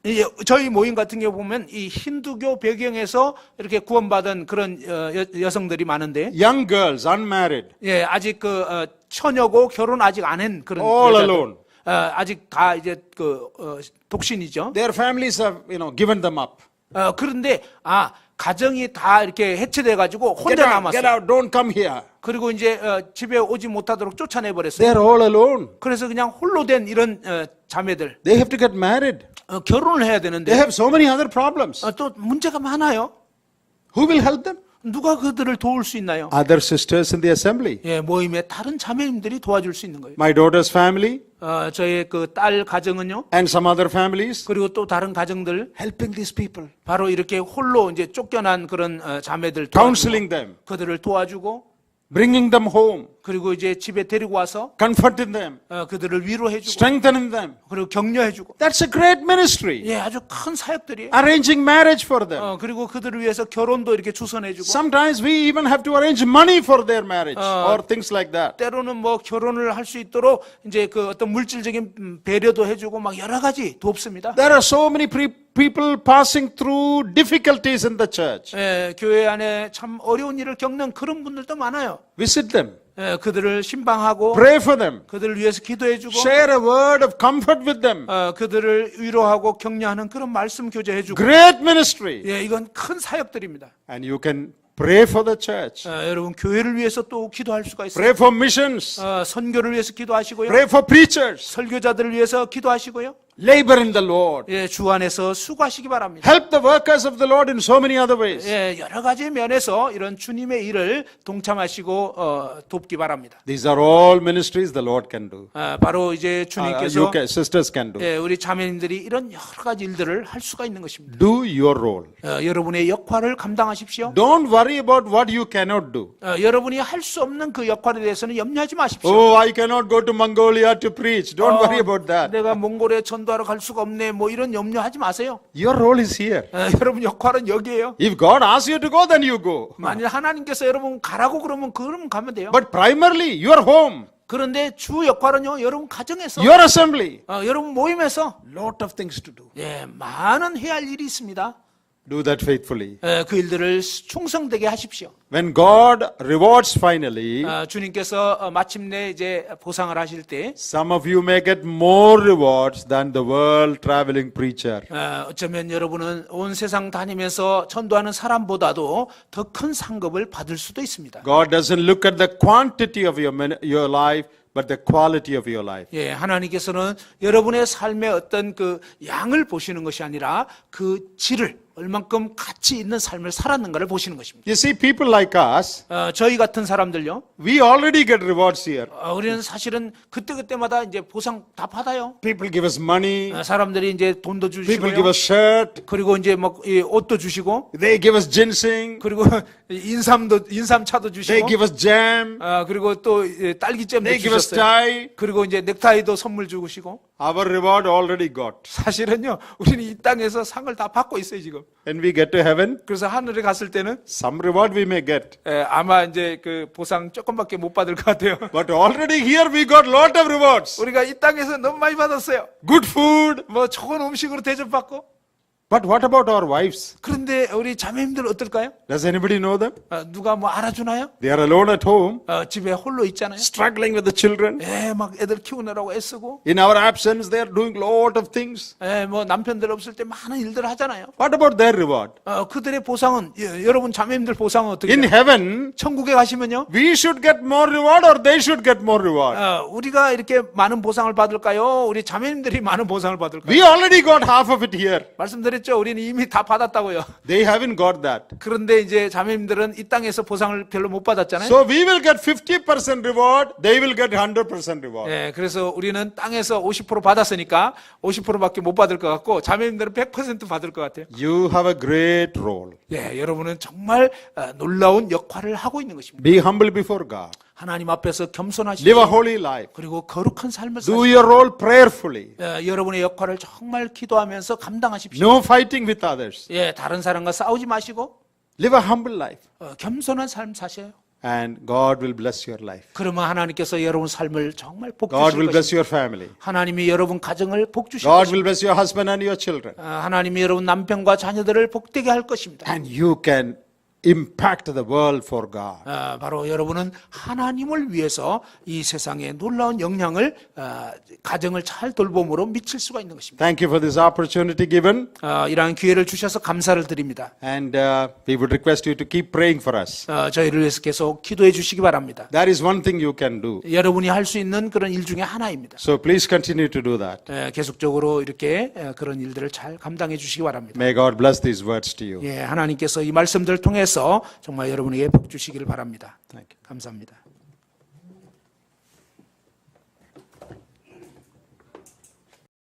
이제 저희 모임 같은 경우 보면 이 힌두교 배경에서 이렇게 구원받은 그런 여성들이 많은데, Young girls, unmarried, 예, 아직 그 처녀고 결혼 아직 안 한 그런 all 여자들. alone. 아직 다 이제 그 독신이죠. Their families have, given them up. 그런데 가정이 다 이렇게 해체돼 가지고 Get 혼자 out, get 남았어요. out, don't come here. 그리고 이제 집에 오지 못하도록 쫓아내 버렸어요. They're all alone. 그래서 그냥 홀로 된 이런 자매들 They have to get married. 결혼을 해야 They 되는데 have so many other problems. 또 문제가 많아요. Who will help them? 누가 그들을 도울 수 있나요? Other sisters in the assembly. 예, 모임에 다른 자매님들이 도와줄 수 있는 거예요. My daughter's family 저의 그 딸 가정은요. and some other families 그리고 또 다른 가정들 helping these people, 바로 이렇게 홀로 이제 쫓겨난 그런 자매들 counseling them, 그들을 도와주고 bringing them home, 그리고 이제 집에 데리고 와서 comforting them, 그들을 위로해주고 strengthening them. 그리고 격려해주고. That's a great ministry. 예, 아주 큰 사역들이에요. Arranging marriage for them. 그리고 그들을 위해서 결혼도 이렇게 추선해주고. Sometimes we even have to arrange money for their marriage or things like that. 때로는 뭐 결혼을 할 수 있도록 이제 그 어떤 물질적인 배려도 해주고 막 여러 가지 돕습니다. There are so many people passing through difficulties in the church. 예, 교회 안에 참 어려운 일을 겪는 그런 분들도 많아요. Visit them, 예, 그들을 신방하고 pray for them, 그들을 위해서 기도해주고 share a word of comfort with them. 그들을 위로하고 격려하는 그런 말씀 교제해주고. Great ministry. 예, 이건 큰 사역들입니다. And you can pray for the church. 여러분 교회를 위해서 또 기도할 수가 있어요. Pray for missions. 선교를 위해서 기도하시고요. Pray for preachers. 설교자들을 위해서 기도하시고요. Labor in the Lord. 예, 주 안에서 수고하시기 바랍니다. Help the workers of the Lord in so many other ways. 예, 여러 가지 면에서 이런 주님의 일을 동참하시고 돕기 바랍니다. These are all ministries the Lord can do. 바로 이제 주님께서 sisters can do. 예, 우리 자매님들이 이런 여러 가지 일들을 할 수가 있는 것입니다. Do your role. 여러분의 역할을 감당하십시오. Don't worry about what you cannot do. 여러분이 할 수 없는 그 역할에 대해서는 염려하지 마십시오. Oh, I cannot go to Mongolia to preach. Don't worry about that. 내가 몽골에 전도하러 갈 수가 없네. 뭐 이런 염려하지 마세요. Your role is here. 여러분 역할은 여기에요. If God asks you to go, then you go. 만일 하나님께서 여러분 가라고 그러면 가면 돼요. But primarily, you are home. 그런데 주 역할은요, 여러분 가정에서, your assembly. 여러분 모임에서 Lot of things to do. 예, 많은 해야 할 일이 있습니다. Do that faithfully. 그 일들을 충성되게 하십시오. When God rewards finally, 주님께서 마침내 이제 보상을 하실 때 some of you may get more rewards than the world traveling preacher. 어쩌면 여러분은 온 세상 다니면서 전도하는 사람보다도 더 큰 상급을 받을 수도 있습니다. God doesn't look at the quantity of your life, but the quality of your life. 예, 하나님께서는 여러분의 삶의 어떤 그 양을 보시는 것이 아니라 그 질을 얼만큼 가치 있는 삶을 살았는가를 보시는 것입니다. You see, people like us, 저희 같은 사람들요, we already get rewards here. 우리는 사실은 그때마다 이제 보상 다 받아요. People give us money, 사람들이 이제 돈도 people give 주시고요. us shirt, 그리고 이제 막 이 옷도 주시고, they give us ginseng, 그리고 인삼차도 they 주시고, give us jam, 그리고 또 딸기잼도 they give us 주셨어요. tie. 그리고 이제 넥타이도 선물 주시고. Our reward already got. 사실은요, 우리는 이 땅에서 상을 다 받고 있어요 지금. When we get to heaven, 그래서 하늘에 갔을 때는 some reward we may get. 아마 이제 그 보상 조금밖에 못 받을 것 같아요. But already here we got lot of rewards. 우리가 이 땅에서 너무 많이 받았어요. Good food. 뭐 좋은 음식으로 대접받고. But what about our wives? 그런데 우리 자매님들 어떨까요? Does anybody know them? 누가 뭐 알아주나요? They are alone at home, 집에 홀로 있잖아요. struggling with the children. 막 애들 키우느라고 애쓰고. In our absence, they are doing lot of things. 뭐 남편들 없을 때 많은 일들 하잖아요. What about their reward? 그들의 보상은 여러분 자매님들 보상은 어떻게 In 돼요? heaven, 천국에 가시면요. we should get more reward or they should get more reward. 우리가 이렇게 많은 보상을 받을까요? 우리 자매님들이 많은 보상을 받을까요? We already got half of it here. 말씀드렸죠. 우리는 이미 다 받았다고요. They haven't got that. 그런데 이제 자매님들은 이 땅에서 보상을 별로 못 받았잖아요. So we will get 50% reward, they will get 100% reward. 예, 그래서 우리는 땅에서 50% 받았으니까 50%밖에 못 받을 것 같고 자매님들은 100% 받을 것 같아요. You have a great role. 예, 여러분은 정말 놀라운 역할을 하고 있는 것입니다. Be humble before God. 하나님 앞에서 겸손하시고 Live a holy life. 그리고 거룩한 삶을 Do 사시고 your role prayerfully. 여러분의 역할을 정말 기도하면서 감당하십시오. No fighting with others. 예, 다른 사람과 싸우지 마시고 Live a humble life. 겸손한 삶 사셔요. And God will bless your life. 그러면 하나님께서 여러분 삶을 정말 복 God 주실 will bless 것입니다. your family. 하나님이 여러분 가정을 복 주실 God 것입니다. will bless your husband and your children. 하나님이 여러분 남편과 자녀들을 복되게 할 것입니다. And you can impact the world for God. 바로 여러분은 하나님을 위해서 이 세상에 놀라운 영향을 가정을 잘 돌봄으로 미칠 수가 있는 것입니다. Thank you for this opportunity given. 이러한 기회를 주셔서 감사를 드립니다. And we would request you to keep praying for us. 저희를 위해서 계속 기도해 주시기 바랍니다. That is one thing you can do. 여러분이 할 수 있는 그런 일 중에 하나입니다. So please continue to do that. 계속적으로 이렇게 그런 일들을 잘 감당해 주시기 바랍니다. May God bless these words to you. 예, 하나님께서 이 말씀들을 통해서 정말 여러분에게 복 주시기를 바랍니다. Thank you. 감사합니다.